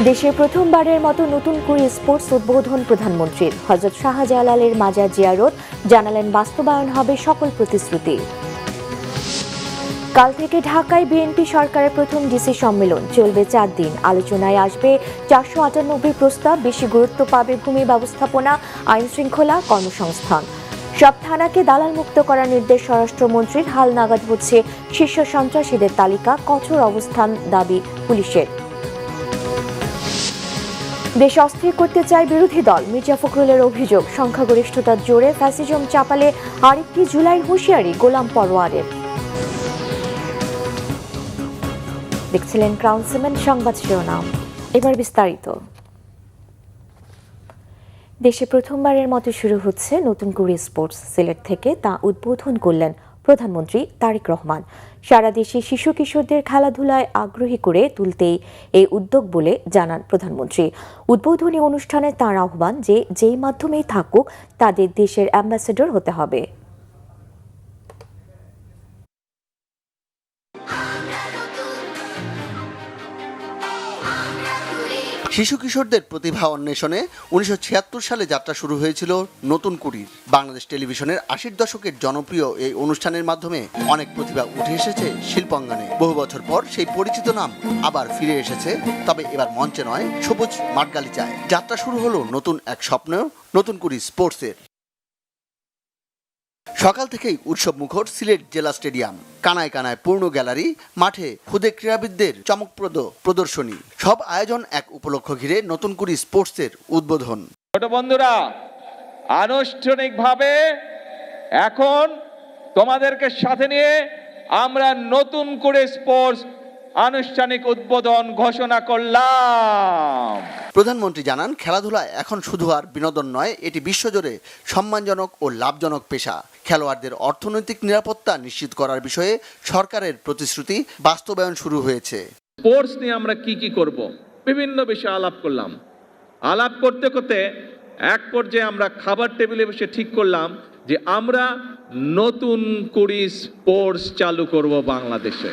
দেশে প্রথমবারের মতো নতুন করে স্পোর্টস উদ্বোধন প্রধানমন্ত্রীর। হযরত শাহজালালের মাজার জিয়ারত, জানালেন বাস্তবায়ন হবে সকল প্রতিশ্রুতি। কাল থেকে ঢাকায় বিএনপি সরকারের প্রথম ডিসি সম্মেলন চলবে 4 দিন। আলোচনায় আসবে 498 প্রস্তাব। বেশি গুরুত্ব পাবে ভূমি ব্যবস্থাপনা, আইন শৃঙ্খলা, কর্মসংস্থান। সব থানাকে দালাল মুক্ত করার নির্দেশ স্বরাষ্ট্রমন্ত্রীর। হাল নাগাদ হচ্ছে শীর্ষ সন্ত্রাসীদের তালিকা। কঠোর অবস্থান দাবি পুলিশের। দেশ অস্থির করতে চায় বিরোধী দল, মির্জা ফখরুলের অভিযোগ। সংখ্যাগরিষ্ঠতার জোরে ফ্যাসিজম চাপালে আরেকটি জুলাইয়ের হুঁশিয়ারি গোলাম পরোয়ারের। দেখছিলেন ক্রাউন সিমেন্ট সংবাদ শিরোনাম, এবার বিস্তারিত। দেশে প্রথমবারের মতো শুরু হচ্ছে নতুন করে স্পোর্টস। সিলেট থেকে তা উদ্বোধন করলেন প্রধানমন্ত্রী তারেক রহমান। সারা দেশে শিশু কিশোরদের খেলাধুলায় আগ্রহী করে তুলতেই এই উদ্যোগ বলে জানান প্রধানমন্ত্রী। উদ্বোধনী অনুষ্ঠানে তাঁর আহ্বান যে যেই মাধ্যমেই থাকুক তাদের দেশের অ্যাম্বাসেডর হতে হবে। শিশু কিশোরদের প্রতিভা অন্বেষণে 1976 সালে যাত্রা শুরু হয়েছিল নতুন কুড়ির। বাংলাদেশ টেলিভিশনের 80 দশকের জনপ্রিয় এই অনুষ্ঠানের মাধ্যমে অনেক প্রতিভা উঠে এসেছে শিল্পাঙ্গনে। বহু বছর পর সেই পরিচিত নাম আবার ফিরে এসেছে, তবে এবার মঞ্চে নয়, সবুজ মাঠগালিচায়। যাত্রা শুরু হলো নতুন এক স্বপ্ন, নতুন কুড়ি স্পোর্টসের। সকাল থেকেই উৎসব মুখর সিলেট জেলা স্টেডিয়াম। কানায় কানায় পূর্ণ গ্যালারি, মাঠে খুদে ক্রীড়াবিদদের চমকপ্রদ প্রদর্শনী। সব আয়োজন এক উপলক্ষ ঘিরে নতুন কুড়ি স্পোর্টসের উদ্বোধন। ছোট বন্ধুরা, আনুষ্ঠানিকভাবে এখন তোমাদেরকে সাথে নিয়ে আমরা নতুন করে স্পোর্টস আনুষ্ঠানিক উদ্বোধন ঘোষণা করলাম। প্রধানমন্ত্রী জানান, খেলাধুলা এখন শুধু আর বিনোদন নয়, এটি বিশ্বজুড়ে সম্মানজনক ও লাভজনক পেশা। খেলোয়াড়দের অর্থনৈতিক নিরাপত্তা নিশ্চিত করার বিষয়ে সরকারের প্রতিশ্রুতি বাস্তবায়ন শুরু হয়েছে। স্পোর্টস নিয়ে আমরা কি করব, বিভিন্ন বিষয়ে আলাপ করলাম। আলাপ করতে করতে এক পর্যায়ে আমরা খাবার টেবিলে বসে ঠিক করলাম যে আমরা নতুন করে স্পোর্টস চালু করব বাংলাদেশে।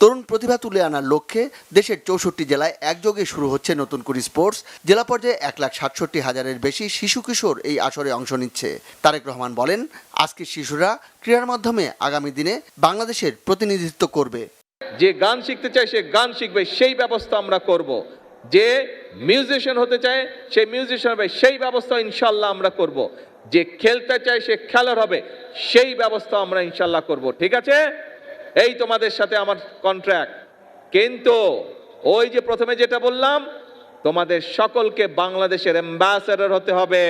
তরুণ প্রতিভা তুলে আনার লক্ষ্যে দেশের 64 জেলায় একযোগে শুরু হচ্ছে নতুন করে স্পোর্টস। জেলা পর্যায়ে 1,67,000-এর বেশি শিশু কিশোর এই আসরে অংশ নিচ্ছে। তারেক রহমান বলেন, আজকের শিশুরা ক্রীড়ার মাধ্যমে আগামী দিনে বাংলাদেশের প্রতিনিধিত্ব করবে। যে গান শিখতে চায় সে গান শিখবে, সেই ব্যবস্থা আমরা করব। যে মিউজিশিয়ান হতে চায় সে মিউজিশিয়ান হবে, সেই ব্যবস্থা ইনশাল্লাহ আমরা করব। যে খেলতে চায় সে খেলার হবে, সেই ব্যবস্থা আমরা ইনশাল্লাহ করব। ঠিক আছে, এই তোমাদের সাথে আমার কন্ট্রাক্ট। কিন্তু ওই যে প্রথমে যেটা বললাম, তোমাদের সকলকে বাংলাদেশের অ্যাম্বাসেডর হতে হবে।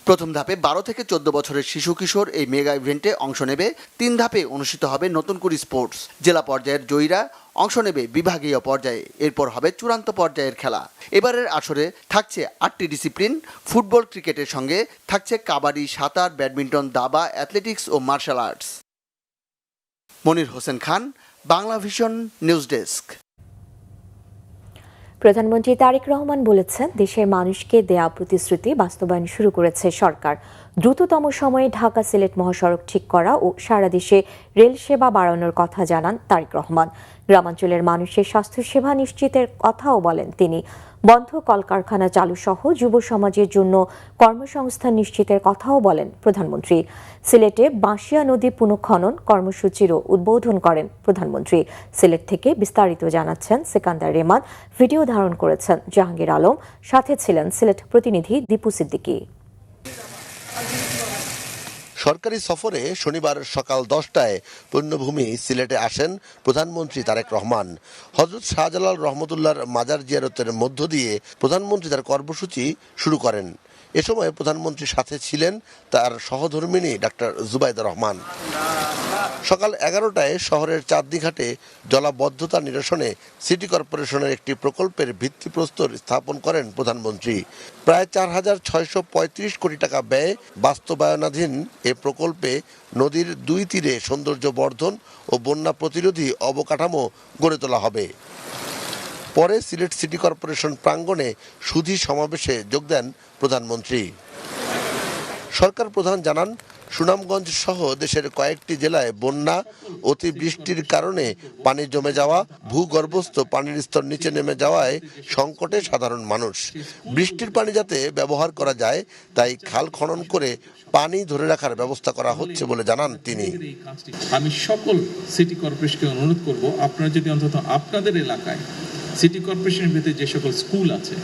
প্রথম ধাপে 12 থেকে 14 বছরের শিশু কিশোর এই মেগা ইভেন্টে অংশ নেবে। 3 ধাপে অনুষ্ঠিত হবে নতুন করে স্পোর্টস। জেলা পর্যায়ের জয়ীরা অংশ নেবে বিভাগীয় পর্যায়ে, এরপর হবে চূড়ান্ত পর্যায়ের খেলা। এবারের আসরে থাকছে 8টি ডিসিপ্লিন। ফুটবল, ক্রিকেটের সঙ্গে থাকছে কাবাডি, সাঁতার, ব্যাডমিন্টন, দাবা, অ্যাথলেটিক্স ও martial arts. Monir Hossain Khan, Bangla vision news desk. প্রধানমন্ত্রী তারেক রহমান বলেছেন, দেশের মানুষকে দেয়া প্রতিশ্রুতি বাস্তবায়ন শুরু করেছে সরকার। দ্রুততম সময়ে ঢাকা সিলেট মহাসড়ক ঠিক করা ও সারা দেশে রেল সেবা বাড়ানোর কথা জানান তারেক রহমান। গ্রামাঞ্চলের মানুষের স্বাস্থ্যসেবা নিশ্চিতের কথাও বলেন তিনি। বন্ধ কলকারখানা চালু সহ যুব সমাজের জন্য কর্মসংস্থান নিশ্চিতের কথাও বলেন প্রধানমন্ত্রী। সিলেটে বাঁশিয়া নদী পুনঃখনন কর্মসূচিরও উদ্বোধন করেন প্রধানমন্ত্রী। সিলেট থেকে বিস্তারিত জানাচ্ছেন সিকান্দার রেমান, ভিডিও ধারণ করেছেন জাহাঙ্গীর আলম, সাথে ছিলেন সিলেট প্রতিনিধি দীপু সিদ্দিকী। সরকারি সফরে শনিবার সকাল 10টায় পুণ্যভূমি সিলেটে আসেন প্রধানমন্ত্রী তারেক রহমান। হযরত শাহজালাল রহমতুল্লাহর মাজার জিয়ারতের মধ্য দিয়ে প্রধানমন্ত্রী তার কর্মসূচি শুরু করেন। এ সময় প্রধানমন্ত্রীর সাথে ছিলেন তার সহধর্মিণী ডাক্তার জুবাইদা রহমান। সকাল 11টায় শহরের চাঁদনীঘাটে জলাবদ্ধতা নিরসনে সিটি কর্পোরেশনের একটি প্রকল্পের ভিত্তিপ্রস্তর স্থাপন করেন প্রধানমন্ত্রী। প্রায় 4,635 কোটি টাকা ব্যয়ে বাস্তবায়নাধীন এ প্রকল্পে নদীর 2 তীরে সৌন্দর্য বর্ধন ও বন্যা প্রতিরোধী অবকাঠামো গড়ে তোলা হবে। পরে সিলেট সিটি কর্পোরেশন প্রাঙ্গণে সুধী সমাবেশে যোগ দেন প্রধানমন্ত্রী। সরকার প্রধান জানান, সুনামগঞ্জ সহ দেশের কয়েকটি জেলায় বন্যা, অতিবৃষ্টির কারণে পানি জমে যাওয়া, ভূগর্ভস্থ পানির স্তর নিচে নেমে যাওয়ায় সংকটে সাধারণ মানুষ। বৃষ্টির পানি যাতে ব্যবহার করা যায় তাই খাল খনন করে পানি ধরে রাখার ব্যবস্থা করা হচ্ছে বলে জানান তিনি। আমি সকল সিটি কর্পোরেশনকে অনুরোধ করব, আপনারা যদি অন্তত আপনাদের এলাকায় সিটি কর্পোরেশনের ভিতরে যে সকল স্কুল আছে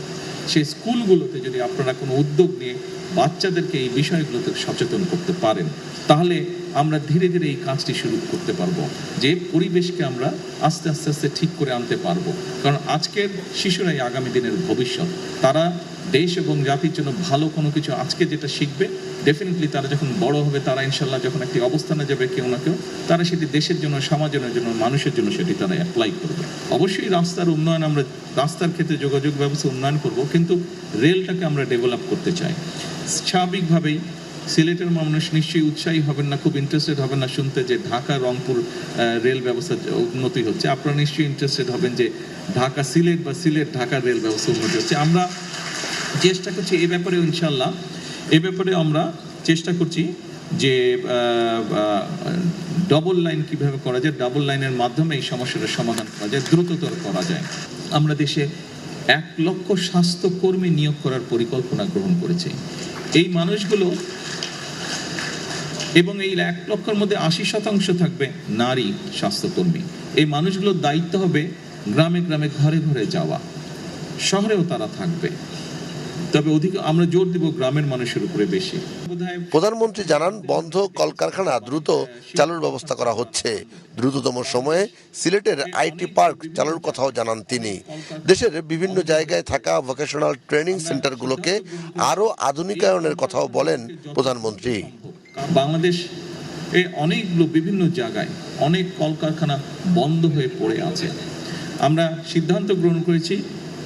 সেই স্কুলগুলোতে যদি আপনারা কোনো উদ্যোগ নিয়ে বাচ্চাদেরকে এই বিষয়গুলোতে সচেতন করতে পারেন, তাহলে আমরা ধীরে ধীরে এই কাজটি শুরু করতে পারবো, যে পরিবেশকে আমরা আস্তে আস্তে আস্তে ঠিক করে আনতে পারবো। কারণ আজকের শিশুরাই আগামী দিনের ভবিষ্যৎ। তারা দেশ এবং জাতির জন্য ভালো কোনো কিছু আজকে যেটা শিখবে, ডেফিনেটলি তারা যখন বড় হবে, তারা ইনশাল্লাহ যখন একটি অবস্থানে যাবে কেউ না কেউ, তারা সেটি দেশের জন্য, সমাজের জন্য, মানুষের জন্য সেটি তারা অ্যাপ্লাই করবে। অবশ্যই রাস্তার উন্নয়ন, আমরা রাস্তার ক্ষেত্রে যোগাযোগ ব্যবস্থা উন্নয়ন করব, কিন্তু রেলটাকে আমরা ডেভেলপ করতে চাই। স্বাভাবিকভাবেই সিলেটের মানুষ নিশ্চয়ই উৎসাহী হবেন না, খুব ইন্টারেস্টেড হবেন না শুনতে যে ঢাকা রংপুর রেল ব্যবস্থা উন্নতি হচ্ছে। আপনারা নিশ্চয়ই ইন্টারেস্টেড হবেন যে ঢাকা সিলেট বা সিলেট ঢাকা রেল ব্যবস্থা উন্নতি হচ্ছে। আমরা চেষ্টা করছি এ ব্যাপারে, ইনশাল্লাহ এ ব্যাপারে আমরা চেষ্টা করছি যে ডবল লাইন কিভাবে করা যায়, ডাবল লাইনের মাধ্যমে এই সমস্যাটার সমাধান করা যায়, দ্রুততর করা যায়। আমরা দেশে 1 লক্ষ স্বাস্থ্যকর্মী নিয়োগ করার পরিকল্পনা গ্রহণ করেছি। এই মানুষগুলো, এবং এই 1 লক্ষের মধ্যে 80% থাকবে নারী স্বাস্থ্যকর্মী। এই মানুষগুলোর দায়িত্ব হবে গ্রামে গ্রামে, ঘরে ঘরে যাওয়া। শহরেও তারা থাকবে, তবে আমরা জোর দিব গ্রামের মানুষের উপরে বেশি। প্রধানমন্ত্রী জানান, বন্ধ কলকারখানা দ্রুত চালুর ব্যবস্থা করা হচ্ছে। দ্রুততম সময়ে সিলেটের আইটি পার্ক চালুর কথাও জানান তিনি। দেশের বিভিন্ন জায়গায় থাকা ভোকেশনাল ট্রেনিং সেন্টারগুলোকে আরও আধুনিকায়নের কথাও বলেন প্রধানমন্ত্রী। বাংলাদেশ অনেকগুলো বিভিন্ন জায়গায় অনেক কলকারখানা বন্ধ হয়ে পড়ে আছে। আমরা সিদ্ধান্ত গ্রহণ করেছি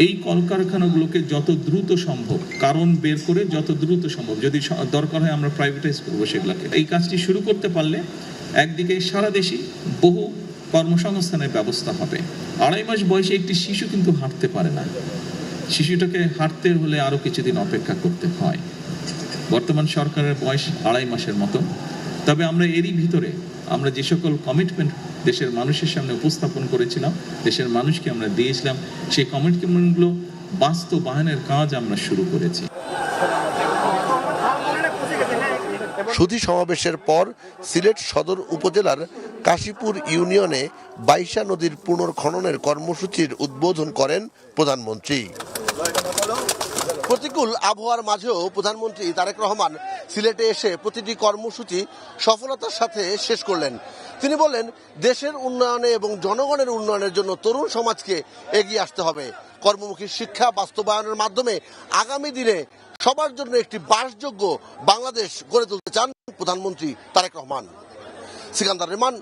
এই কলকারখানাগুলোকে যত দ্রুত সম্ভব কারণ বের করে, যত দ্রুত সম্ভব, যদি দরকার হয় আমরা প্রাইভেটাইজ করবো সেগুলোকে। এই কাজটি শুরু করতে পারলে একদিকে সারা দেশে বহু কর্মসংস্থানের ব্যবস্থা হবে। 2.5 মাস বয়সে একটি শিশু কিন্তু হাঁটতে পারে না। শিশুটাকে হাঁটতে হলে আরো কিছুদিন অপেক্ষা করতে হয়। বর্তমান সরকারের বয়স 2.5 মাসের মতো। তবে আমরা এরই ভিতরে আমরা যে সকল কমিটমেন্ট দেশের মানুষের সামনে উপস্থাপন করেছিলাম, দেশের মানুষকে আমরা দিয়েছিলাম, সেই কমিটমেন্টগুলো বাস্তবায়নের কাজ আমরা শুরু করেছি। সুধী সমাবেশের পর সিলেট সদর উপজেলার কাশীপুর ইউনিয়নে বাইশা নদীর পুনর্খননের কর্মসূচির উদ্বোধন করেন প্রধানমন্ত্রী। প্রতিকূল আবহাওয়ার মাঝেও প্রধানমন্ত্রী তারেক রহমান সিলেটে এসে প্রতিটি কর্মসূচি সফলতার সাথে শেষ করলেন। তিনি বললেন, দেশের উন্নয়নে এবং জনগণের উন্নয়নের জন্য তরুণ সমাজকে এগিয়ে আসতে হবে। কর্মমুখী শিক্ষা বাস্তবায়নের মাধ্যমে আগামী দিনে সবার জন্য একটি বাসযোগ্য বাংলাদেশ গড়ে তুলতে চান প্রধানমন্ত্রী তারেক রহমান। সিকান্দার রেহমান,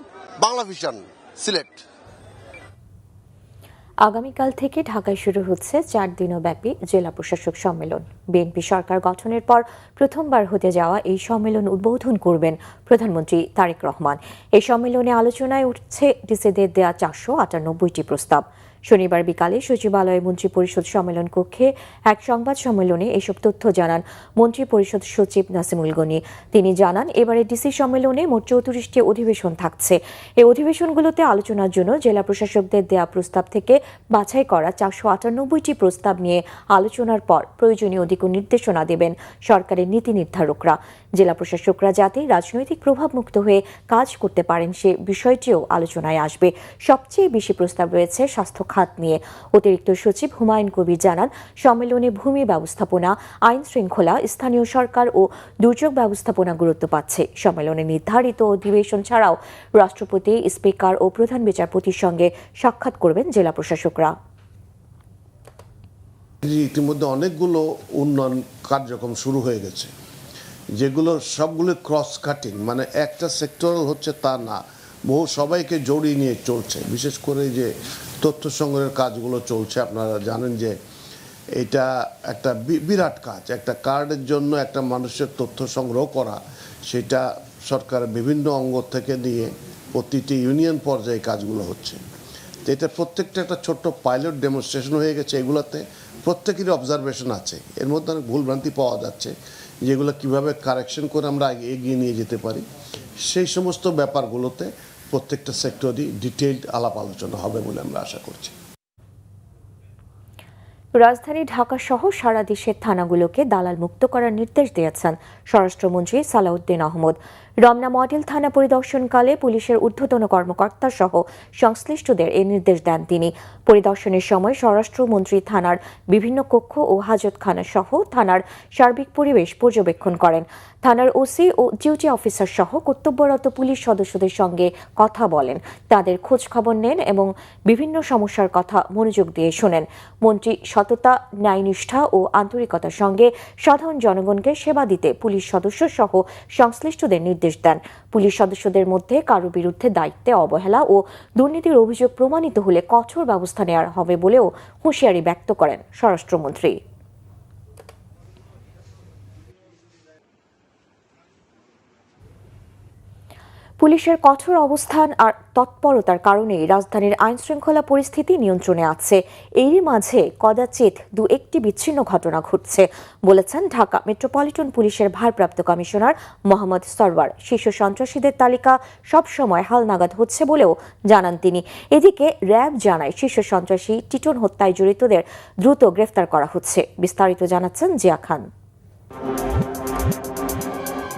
বাংলা ভিশন, সিলেট। আগামীকাল থেকে ঢাকায় শুরু হচ্ছে 4 দিনব্যাপী জেলা প্রশাসক সম্মেলন। বিএনপি সরকার গঠনের পর প্রথমবার হতে যাওয়া এই সম্মেলন উদ্বোধন করবেন প্রধানমন্ত্রী তারেক রহমান। এই সম্মেলনে আলোচনায় উঠছে ডিসিদের দেয়া 498টি প্রস্তাব। শনিবার বিকালে সচিবালয়ে মন্ত্রিপরিষদ সম্মেলন কক্ষে এক সংবাদ সম্মেলনে এসব তথ্য জানান মন্ত্রিপরিষদ সচিব নাসিমুল গনি। তিনি জানান, এবারে ডিসি সম্মেলনে মোট 34টি অধিবেশন থাকছে। এই অধিবেশনগুলোতে আলোচনার জন্য জেলা প্রশাসকদের দেয়া প্রস্তাব থেকে বাছাই করা 498টি প্রস্তাব নিয়ে আলোচনার পর প্রয়োজনীয় দিক নির্দেশনা দেবেন সরকারের নীতি নির্ধারকরা। জেলা প্রশাসকরা যাতে রাজনৈতিক প্রভাবমুক্ত হয়ে কাজ করতে পারেন সে বিষয়টিও আলোচনায় আসবে। সবচেয়ে বেশি প্রস্তাব রয়েছে স্বাস্থ্য খাত নিয়ে। অতিরিক্ত সচিব হুমায়ুন কবির জানান, সম্মেলনে ভূমি ব্যবস্থাপনা, আইন শৃঙ্খলা, স্থানীয় সরকার ও দুর্যোগ ব্যবস্থাপনা গুরুত্ব পাচ্ছে। সম্মেলনে নির্ধারিত অধিবেশন ছাড়াও রাষ্ট্রপতি, স্পিকার ও প্রধান বিচারপতির সঙ্গে সাক্ষাৎ করবেন জেলা প্রশাসকরা। ইতিমধ্যে অনেকগুলো উন্নয়ন কার্যক্রম শুরু হয়ে গেছে, যেগুলো সবগুলো ক্রস কাটিং, মানে একটা সেক্টরাল হচ্ছে তা না, বহু সবাইকে জড়িয়ে নিয়ে চলছে। বিশেষ করে যে তথ্য সংগ্রহের কাজগুলো চলছে, আপনারা জানেন যে এটা একটা বিরাট কাজ। একটা কার্ডের জন্য একটা মানুষের তথ্য সংগ্রহ করা, সেটা সরকারের বিভিন্ন অঙ্গ থেকে নিয়ে প্রতিটি ইউনিয়ন পর্যায়ে কাজগুলো হচ্ছে। তো এটা প্রত্যেকটা একটা ছোট্ট পাইলট ডেমনস্ট্রেশন হয়ে গেছে। এগুলোতে প্রত্যেকেরই অবজারভেশন আছে, এর মধ্যে অনেক ভুলভ্রান্তি পাওয়া যাচ্ছে, যেগুলো কিভাবে কারেকশন করে আমরা এগিয়ে নিয়ে যেতে পারি, সেই সমস্ত ব্যাপারগুলোতে প্রত্যেকটা সেক্টরই ডিটেইলড আলাপ আলোচনা হবে বলে আমরা আশা করছি। রাজধানী ঢাকা সহ সারা দেশের থানাগুলোকে দালাল মুক্ত করার নির্দেশ দিয়েছেন স্বরাষ্ট্রমন্ত্রী সালাউদ্দিন আহমদ। রমনা মডেল থানা পরিদর্শনকালে পুলিশের ঊর্ধ্বতন কর্মকর্তা সহ সংশ্লিষ্টদের এই নির্দেশ দেন তিনি। পরিদর্শনের সময় স্বরাষ্ট্রমন্ত্রী থানার বিভিন্ন কক্ষ ও হাজতখানা সহ থানার সার্বিক পরিবেশ পর্যবেক্ষণ করেন। থানার ওসি ও ডিউটি অফিসার সহ কর্তব্যরত পুলিশ সদস্যদের সঙ্গে কথা বলেন, তাদের খোঁজ খবর নেন এবং বিভিন্ন সমস্যার কথা মনোযোগ দিয়ে শোনেন। মন্ত্রী সততা, ন্যায়নিষ্ঠা ও আন্তরিকতার সঙ্গে সাধারণ জনগণকে সেবা দিতে পুলিশ সদস্য সহ সংশ্লিষ্টদের নির্দেশ দেন। পুলিশ সদস্যদের মধ্যে কারো বিরুদ্ধে দায়িত্বে অবহেলা ও দুর্নীতির অভিযোগ প্রমাণিত হলে কঠোর ব্যবস্থা নেওয়া হবে বলেও হুঁশিয়ারি ব্যক্ত করেন স্বরাষ্ট্রমন্ত্রী। পুলিশের কঠোর অবস্থান আর তৎপরতার কারণেই রাজধানীর আইনশৃঙ্খলা পরিস্থিতি নিয়ন্ত্রণে আছে। এরই মাঝে কদাচিৎ দু একটি বিচ্ছিন্ন ঘটনা ঘটছে বলেছেন ঢাকা মেট্রোপলিটন পুলিশের ভারপ্রাপ্ত কমিশনার মোহাম্মদ সরওয়ার। শীর্ষ সন্ত্রাসীদের তালিকা সবসময় হালনাগাদ হচ্ছে বলেও জানান তিনি। এদিকে র্যাব জানায় শীর্ষ সন্ত্রাসী টিটন হত্যায় জড়িতদের দ্রুত গ্রেফতার করা হচ্ছে। বিস্তারিত জানাচ্ছেন জিয়া খান।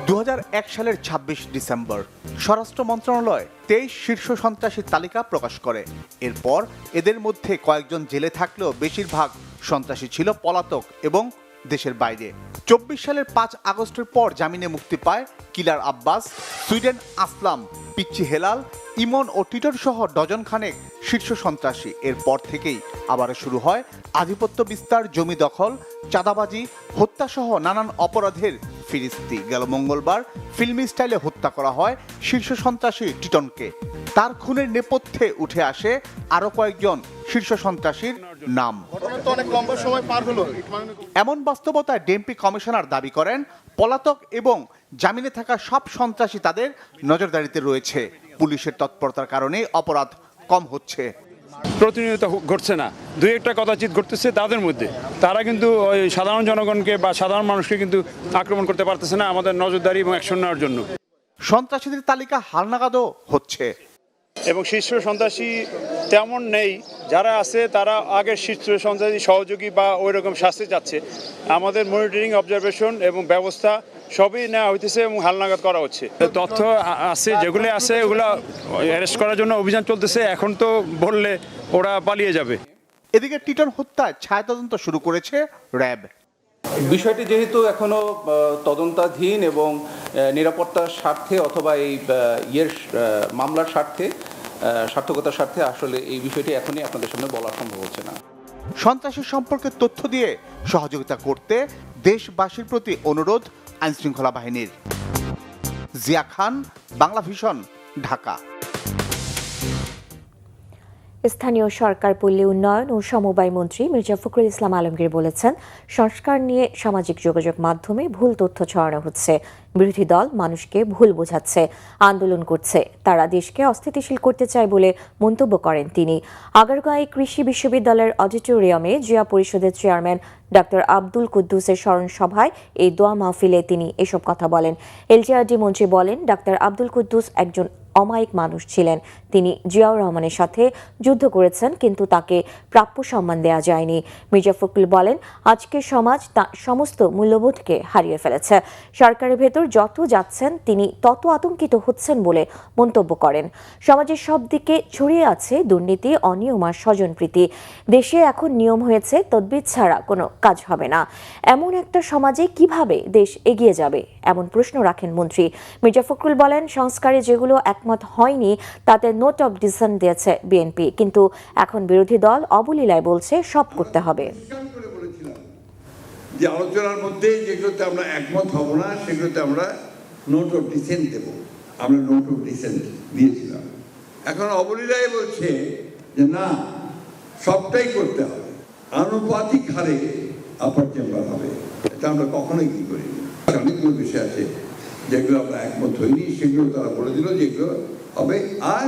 2001 সালের 26 ডিসেম্বর স্বরাষ্ট্র মন্ত্রণালয় 23 শীর্ষ সন্ত্রাসীর তালিকা প্রকাশ করে। এরপর এদের মধ্যে কয়েকজন জেলে থাকলেও বেশিরভাগ সন্ত্রাসী ছিল পলাতক এবং দেশের বাইরে। 24 সালের 5 আগস্টের পর জামিনে মুক্তি পায় কিলার আব্বাস, সুইডেন আসলাম, পিচ্চি হেলাল, ইমন ও টিটন সহ ডজন খানেক শীর্ষ সন্ত্রাসী। এরপর থেকেই আবার শুরু হয় আধিপত্য বিস্তার, জমি দখল, চাঁদাবাজি, হত্যাসহ নানান অপরাধের ফিরিস্তি। গেল মঙ্গলবার ফিল্মি স্টাইলে হত্যা করা হয় শীর্ষ সন্ত্রাসী টিটনকে। তার খুনের নেপথ্যে উঠে আসে আরো কয়েকজন শীর্ষ সন্ত্রাসীর নাম। এমন বাস্তবতায় ডিএমপি কমিশনার দাবি করেন পলাতক এবং জামিনে থাকা সব সন্ত্রাসী তাদের নজরদারিতে রয়েছে। পুলিশের তৎপরতার কারণে অপরাধ কম হচ্ছে। প্রতিনিয়ত ঘটছে না, দুই একটা কদাচিৎ ঘটতেছে তাদের মধ্যে। তারা কিন্তু ওই সাধারণ জনগণকে বা সাধারণ মানুষকে কিন্তু আক্রমণ করতে পারতেছে না আমাদের নজরদারি এবং অ্যাকশন নেওয়ার জন্য। সন্ত্রাসীদের তালিকা হালনাগাদও হচ্ছে এবং শীর্ষ সন্ত্রাসী তেমন নেই, যারা আছে তারা আগের শীর্ষ সন্ত্রাসী সহযোগী বা ওই রকম শাস্তি চাচ্ছে। আমাদের মনিটরিং, অবজারভেশন এবং ব্যবস্থা সবই নেওয়া হইতেছে এবং হালনাগাদ করা হচ্ছে। তথ্য আছে, যেগুলো আছে ওগুলো অ্যারেস্ট করার জন্য অভিযান চলতেছে। এখন তো বললে ওরা পালিয়ে যাবে। এদিকে টিটন হত্যায় ছায়াতদন্ত শুরু করেছে র্যাব। বিষয়টি যেহেতু এখনো তদন্তাধীন এবং নিরাপত্তার স্বার্থে অথবা এই মামলার স্বার্থে, সার্থকতার স্বার্থে আসলে এই বিষয়টি এখনই আপনাদের সামনে বলা সম্ভব হচ্ছে না। সন্ত্রাসী সম্পর্কে তথ্য দিয়ে সহযোগিতা করতে দেশবাসীর প্রতি অনুরোধ আইনশৃঙ্খলা বাহিনীর। জিয়া খান, বাংলা ভিশন, ঢাকা। স্থানীয় সরকার, পল্লী উন্নয়ন ও সমবায় মন্ত্রী মির্জা ফখরুল ইসলাম আলমগীর বলেছেন, সংস্কার নিয়ে সামাজিক যোগাযোগ মাধ্যমে ভুল তথ্য ছড়ানো হচ্ছে। বিরোধী দল মানুষকে ভুল বোঝাচ্ছে, আন্দোলন করছে। তারা দেশকে অস্থিতিশীল করতে চায় বলে মন্তব্য করেন তিনি। আগারগাঁও কৃষি বিশ্ববিদ্যালয়ের অডিটোরিয়ামে জিয়া পরিষদের চেয়ারম্যান ডাক্তার আব্দুল কুদ্দুসের স্মরণ সভায় এই দোয়া মাহফিলে তিনি এসব কথা বলেন। এলজিআরডি মন্ত্রী বলেন, ডাক্তার আব্দুল কুদ্দুস একজন অমায়িক মানুষ ছিলেন। তিনি জিয়াউর রহমানের সাথে যুদ্ধ করেছেন, কিন্তু তাকে প্রাপ্য সম্মান দেওয়া যায়নি। মির্জা ফখরুল বলেন, আজকের সমাজ তার সমস্ত মূল্যবোধকে হারিয়ে ফেলেছে। সরকারের ভেতর যত যাচ্ছেন তিনি তত আতঙ্কিত হচ্ছেন বলে মন্তব্য করেন। সমাজের সব দিকে ছড়িয়ে আছে দুর্নীতি, অনিয়ম আর স্বজনপ্রীতি। দেশে এখন নিয়ম হয়েছে, তদবির ছাড়া কোনো কাজ হবে না। এমন একটা সমাজে কিভাবে দেশ এগিয়ে যাবে, এমন প্রশ্ন রাখেন মন্ত্রী। মির্জা ফখরুল বলেন, সংস্কারে যেগুলো একমত হয়নি তাতে নোট অফ ডিসেন্ট দিয়েছে বিএনপি, কিন্তু এখন বিরোধী দল অবলীলায় বলছে সব করতে হবে। যে আলোচনার মধ্যে যেগুলোতে আমরা একমত হব না সেগুলোতে আমরা নোট অফ ডিসেন্ট দেব। আমরা নোট অফ ডিসেন্ট দিয়েছিলাম। এখন অবলীলায় বলছে যে না, সবটাই করতে হবে, আনুপাতিক হারে আপার চেম্বার হবে। এটা আমরা কখনোই কি করিনি। অনেকগুলো বিষয় আছে যেগুলো আমরা একমত হইনি, সেগুলো তারা বলে দিল যেগুলো হবে। আর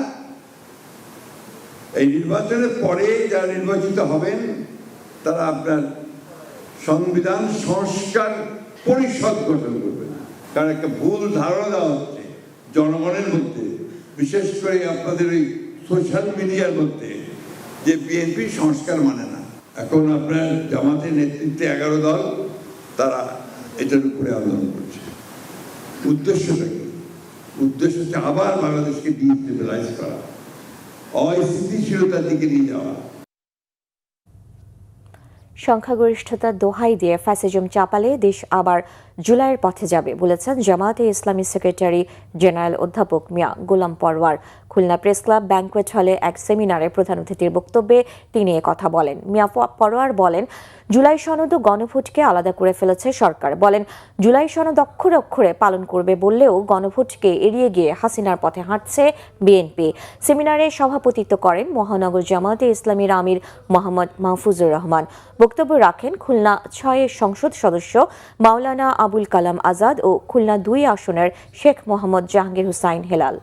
এই নির্বাচনের পরে যারা নির্বাচিত হবেন তারা আপনার সংবিধান সংস্কার পরিষদ গঠন করবে না। কারণ একটা ভুল ধারণা দেওয়া হচ্ছে জনগণের মধ্যে, বিশেষ করে আপনাদের ওই সোশ্যাল মিডিয়ার মধ্যে, যে বিএনপি সংস্কার মানে না। এখন আপনার জামাতের নেতৃত্বে 11 দল, তারা এটার উপরে আন্দোলন করছে। উদ্দেশ্যটা কি? উদ্দেশ্য হচ্ছে আবার বাংলাদেশকে ডিস্টেবিলাইজ করা, অস্থিতিশীলতার দিকে নিয়ে যাওয়া। সংখ্যাগরিষ্ঠতার দোহাই দিয়ে ফ্যাসিজম চাপালে দেশ আবার জুলাইয়ের পথে যাবে বলেছেন জামায়াতে ইসলামী সেক্রেটারি জেনারেল অধ্যাপক Mia Golam Parwar. Khulna press club banquet হলে এক সেমিনারে প্রধান অতিথির বক্তব্যে তিনি কথা বলেন। মিয়া পরওয়ার বলেন, জুলাই সনদ ও গণভোটকে আলাদা করে ফেলেছে সরকার। বলেন, জুলাই সনদ অক্ষরে অক্ষরে পালন করবে বললেও গণভোটকে এড়িয়ে গিয়ে হাসিনার পথে হাঁটছে বিএনপি। সেমিনারে সভাপতিত্ব করেন মহানগর জামায়াতে ইসলামীর আমির মোহাম্মদ মাহফুজুর রহমান। বক্তব্য রাখেন খুলনা 6 সংসদ সদস্য মাওলানা আবুল কালাম আজাদ ও খুলনা 2 আসনের শেখ মোহাম্মদ জাহাঙ্গীর হুসাইন হেলাল।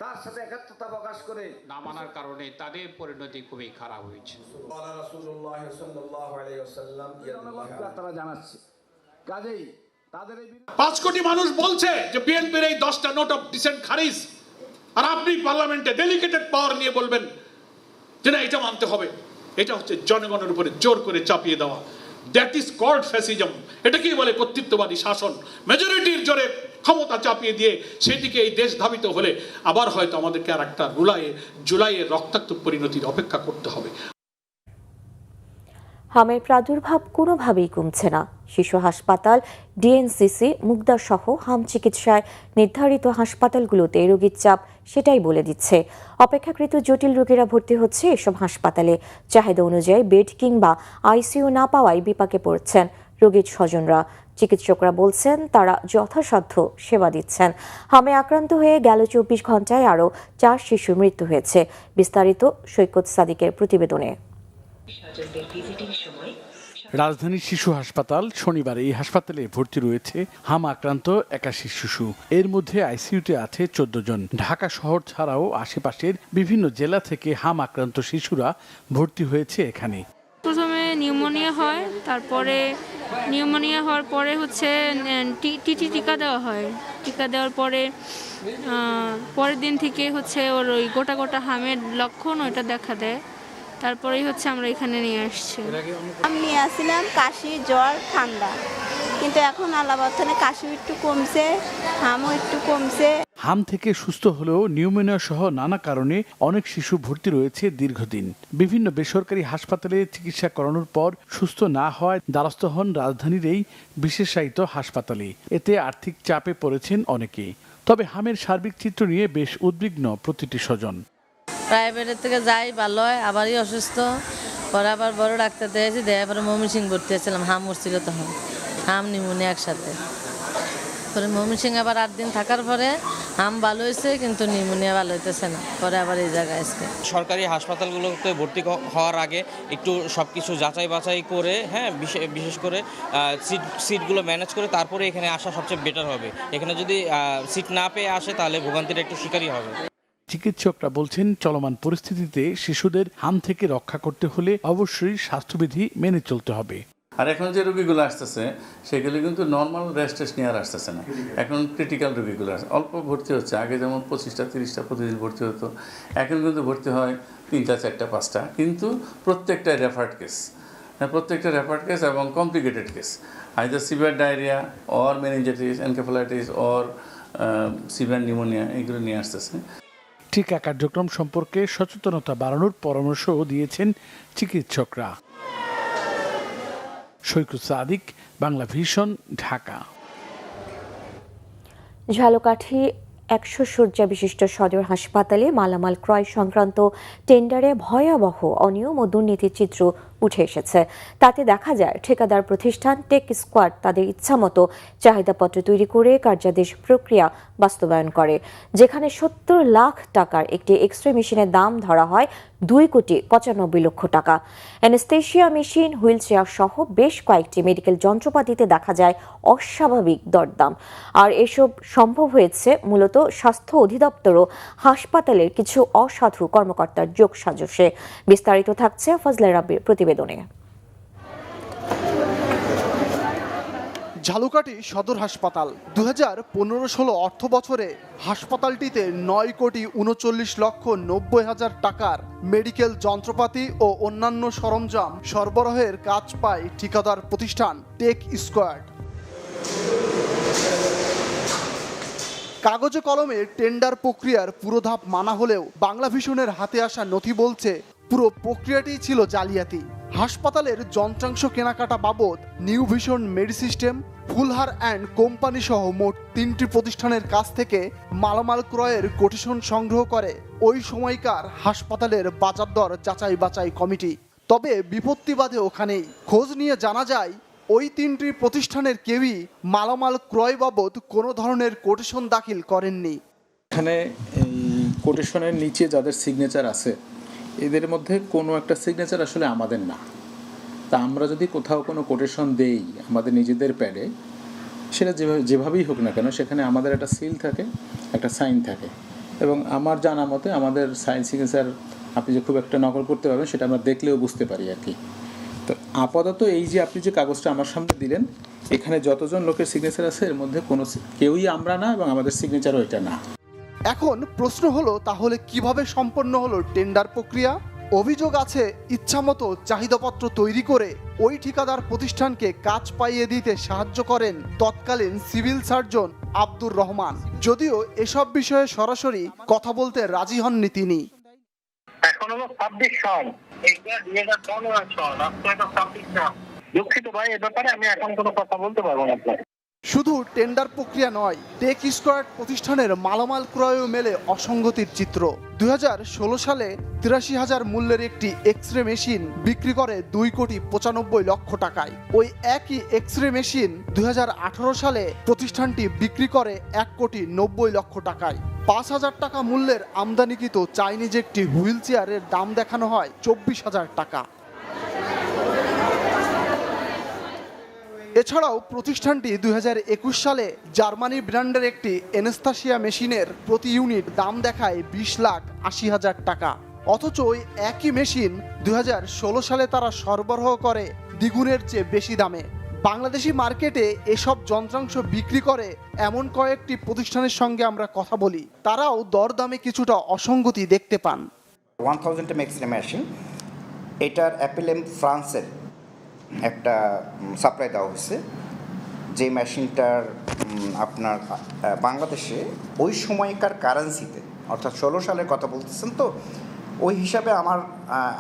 তার সাথে একাত্মতা প্রকাশ করে না মানার কারণে তাদের পরিণতি খুবই খারাপ হয়েছে। তারা জানাচ্ছে কাজেই তাদের 5 কোটি মানুষ বলছে যে বিএনপির এই 10টা নোট অফ ডিসেন্ট খারিজ, আর আপনি পার্লামেন্টে ডেলিগেটেড পাওয়ার নিয়ে বলবেন যে না এটা মানতে হবে। এটা হচ্ছে জনগণের উপরে জোর করে চাপিয়ে দেওয়া। That is called fascism. এটাকেই বলে কর্তৃত্ববাদী শাসন। মেজরিটির জোরে ক্ষমতা চাপিয়ে দিয়ে সেদিকে এই দেশ ধাবিত হলে আবার হয়তো আমাদেরকে আর একটা জুলাইয়ের রক্তাক্ত পরিণতির অপেক্ষা করতে হবে। হামের প্রাদুর্ভাব কোনোভাবেই কমছে না। শিশু হাসপাতাল, ডিএনসিসি, মুগদা সহ হাম চিকিৎসায় নির্ধারিত হাসপাতালগুলোতে রোগীর চাপ সেটাই বলে দিচ্ছে। অপেক্ষাকৃত জটিল রোগীরা ভর্তি হচ্ছে এসব হাসপাতালে। চাহিদা অনুযায়ী বেড কিংবা আইসিইউ না পাওয়ায় বিপাকে পড়ছেন রোগীর স্বজনরা। চিকিৎসকরা বলছেন তারা যথাসাধ্য সেবা দিচ্ছেন। হামে আক্রান্ত হয়ে গেল 24 ঘন্টায় আরও 4 শিশুর মৃত্যু হয়েছে। বিস্তারিত সৈকত সাদিকের প্রতিবেদনে। রাজধানীর শিশু হাসপাতাল শনিবার এই হাসপাতালে ভর্তি রয়েছে হাম আক্রান্ত 81 শিশু। এর মধ্যে আইসিইউতে আছে 14 জন। ঢাকা শহর ছাড়াও আশেপাশের বিভিন্ন জেলা থেকে হাম আক্রান্ত শিশুরা ভর্তি হয়েছে এখানে। প্রথমে নিউমোনিয়া হয়, তারপরে নিউমোনিয়া হওয়ার পরে হচ্ছে টিটি টিকা দেওয়া হয়। টিকা দেওয়ার পরে পরের দিন থেকে হচ্ছে ওর ওই গোটা গোটা হামের লক্ষণ ওইটা দেখা দেয়। তারপরেই হচ্ছে আমরা এখানে নিয়ে আসছি। আমি নিয়ে আসছিলাম কাশি, জ্বর, ঠান্ডা, কিন্তু এখন আল্লাহর কাশি একটু কমছে, হামও একটু কমছে। হাম থেকে সুস্থ হলেও নিউমোনিয়া সহ নানা কারণে অনেক শিশু ভর্তি রয়েছে দীর্ঘদিন। বিভিন্ন বেসরকারি হাসপাতালে চিকিৎসা করানোর পর সুস্থ না হওয়ায় দ্বারস্থ হন রাজধানীর এই বিশেষায়িত হাসপাতালে। এতে আর্থিক চাপে পড়েছেন অনেকেই। তবে হামের সার্বিক চিত্র নিয়ে বেশ উদ্বিগ্ন প্রতিটি স্বজন। প্রাইভেটের থেকে যাই ভালো হয়, আবারই অসুস্থ, পরে আবার বড় ডাক্তার দিয়েছি, দেওয়ার পরে ময়মনসিংহ ভর্তি হয়েছিলাম। হাম উঠছিল তখন, হাম নিউমোনিয়া একসাথে। পরে ময়মনসিংহ আবার 8 দিন থাকার পরে হাম ভালো হয়েছে, কিন্তু নিউমোনিয়া ভালো হইতেছে না। পরে আবার এই জায়গায় আসছে। সরকারি হাসপাতালগুলোতে ভর্তি হওয়ার আগে একটু সব কিছু যাচাই বাছাই করে, হ্যাঁ, বিশেষ করে সিটগুলো ম্যানেজ করে তারপরে এখানে আসা সবচেয়ে বেটার হবে। এখানে যদি সিট না পেয়ে আসে তাহলে ভোগান্তিটা একটু শিকারই হবে। চিকিৎসকরা বলছেন চলমান পরিস্থিতিতে শিশুদের হাম থেকে রক্ষা করতে হলে অবশ্যই স্বাস্থ্যবিধি মেনে চলতে হবে। আর এখন যে রোগীগুলো আসতেছে সেগুলো কিন্তু নর্মাল রেস্ট নিয়ে আর আসতেছে না। এখন ক্রিটিক্যাল রোগীগুলো অল্প ভর্তি হচ্ছে। আগে যেমন 25টা 30টা প্রতিদিন ভর্তি হতো, এখন কিন্তু ভর্তি হয় 3টা 4টা 5টা, কিন্তু প্রত্যেকটা রেফার্ড কেস এবং complicated case, either severe diarrhoea or meningitis, encephalitis or severe pneumonia, এগুলো নিয়ে আসতেছে। টিকা কার্যক্রম সম্পর্কে সচেতনতা বাড়ানোর পরামর্শও দিয়েছেন চিকিৎসকরা। সৈকত সাদিক, বাংলা ভিশন, ঢাকা। ঝালকাঠি 100 শয্যা বিশিষ্ট সদর হাসপাতালে মালামাল ক্রয় সংক্রান্ত টেন্ডারে ভয়াবহ অনিয়ম ও দুর্নীতির চিত্র উঠে এসেছে। তাতে দেখা যায় ঠিকাদার প্রতিষ্ঠান টেক স্কোয়াড তাদের ইচ্ছামতো চাহিদাপত্র তৈরি করে কার্যাদেশ প্রক্রিয়া বাস্তবায়ন করে। যেখানে 70 লাখ টাকার একটি এক্স-রে মেশিনের দাম ধরা হয় 2,95,00,000 টাকা। অ্যানেস্থেশিয়া মেশিন, হুইল চেয়ার সহ বেশ কয়েকটি মেডিকেল যন্ত্রপাতিতে দেখা যায় অস্বাভাবিক দরদাম। আর এসব সম্ভব হয়েছে মূলত স্বাস্থ্য অধিদপ্তর ও হাসপাতালের কিছু অসাধু কর্মকর্তার যোগসাজশে। বিস্তারিত থাকছে ফজলে রাব্বির প্রতিবেদনে। ঝালকাঠি সদর হাসপাতাল 2015-16 অর্থ বছরে হাসপাতালটিতে 9,39,90,000 টাকার মেডিকেল যন্ত্রপাতি ও অন্যান্য সরঞ্জাম সরবরাহের কাজ পায় ঠিকাদার প্রতিষ্ঠান টেক স্কোয়াড। কাগজে কলমে টেন্ডার প্রক্রিয়ার পুরো ধাপ মানা হলেও বাংলাভিশনের হাতে আসা নথি বলছে পুরো প্রক্রিয়াটি ছিল জালিয়াতি। হাসপাতালের যন্ত্রাংশ কেনাকাটা বাবদ new vision মেডিসিস্টেম, Phulhar and company সহ মোট 3টি প্রতিষ্ঠানের কাছ থেকে মালামাল ক্রয়ের কোটেশন সংগ্রহ করে ওই সময়কার হাসপাতালের বাজার দর যাচাই বাছাই কমিটি। তবে বিপত্তি বাধে ওখানেই। খোঁজ নিয়ে জানা যায় ওই 3টি প্রতিষ্ঠানের কেউই মালামাল ক্রয় বাবদ কোনো ধরনের কোটেশন দাখিল করেননি। এখানে এই কোটেশনের নিচে যাদের সিগনেচার আছে এদের মধ্যে কোনো একটা সিগনেচার আসলে আমাদের না। তা আমরা যদি কোথাও কোনো কোটেশন দেই আমাদের নিজেদের প্যাডে, সেটা যেভাবেই হোক না কেন সেখানে আমাদের একটা সিল থাকে, একটা সাইন থাকে, এবং আমার জানা মতে আমাদের সাইন সিগনেচার আপনি যে খুব একটা নকল করতে পারবেন সেটা আমরা দেখলেও বুঝতে পারি আর কি। তো আপাতত এই যে আপনি যে কাগজটা আমার সামনে দিলেন, এখানে যতজন লোকের সিগনেচার আছে এর মধ্যে কোনো কেউই আমরা না এবং আমাদের সিগনেচারও এটা না। এখন প্রশ্ন হলো তাহলে কিভাবে সম্পন্ন হলো টেন্ডার প্রক্রিয়া? অভিযোগ আছে ইচ্ছামতো চাহিদাপত্র তৈরি করে ওই ঠিকাদার প্রতিষ্ঠানকে কাজ পাইয়ে দিতে সাহায্য করেন তৎকালীন সিভিল সার্জন আব্দুর রহমান। যদিও এসব বিষয়ে সরাসরি কথা বলতে রাজি হননি তিনি। এখন হলো 26 সাল, এইটা 2015 সাল, আজকে এটা 26 সাল। দুঃখিত ভাই, এ ব্যাপারে আমি এখন কোনো কথা বলতে পারবো না। শুধু টেন্ডার প্রক্রিয়া নয়, টেক স্কোয়াড প্রতিষ্ঠানের মালামাল ক্রয়েও মেলে অসঙ্গতির চিত্র। 2016 সালে 83,000 মূল্যের একটি এক্স-রে মেশিন বিক্রি করে 2,95,00,000 টাকায়। ওই একই এক্স-রে মেশিন 2018 সালে প্রতিষ্ঠানটি বিক্রি করে 1,90,00,000 টাকায়। 5,000 টাকা মূল্যের আমদানিকৃত চাইনিজ একটি হুইল চেয়ারের দাম দেখানো হয় 24,000 টাকা। এছাড়াও প্রতিষ্ঠানটি 2021 সালে জার্মানি ব্র্যান্ডের একটি এনেস্থাসিয়া মেশিনের প্রতি ইউনিট দাম দেখায় 20,80,000 টাকা। অথচ ওই একই মেশিন 2016 সালে তারা সরবরাহ করে দ্বিগুণের চেয়ে বেশি দামে। বাংলাদেশি মার্কেটে এসব যন্ত্রাংশ বিক্রি করে এমন কয়েকটি প্রতিষ্ঠানের সঙ্গে আমরা কথা বলি, তারাও দরদামে কিছুটা অসঙ্গতি দেখতে পান। 1000 এক্স-রে মেশিন, এটার অ্যাপেলেম ফ্রান্সের একটা সাপ্লাই দেওয়া হয়েছে, যে মেশিনটার আপনার বাংলাদেশে ওই সময়কার কারেন্সিতে, অর্থাৎ 16 সালের কথা বলতেছেন তো, ওই হিসাবে আমার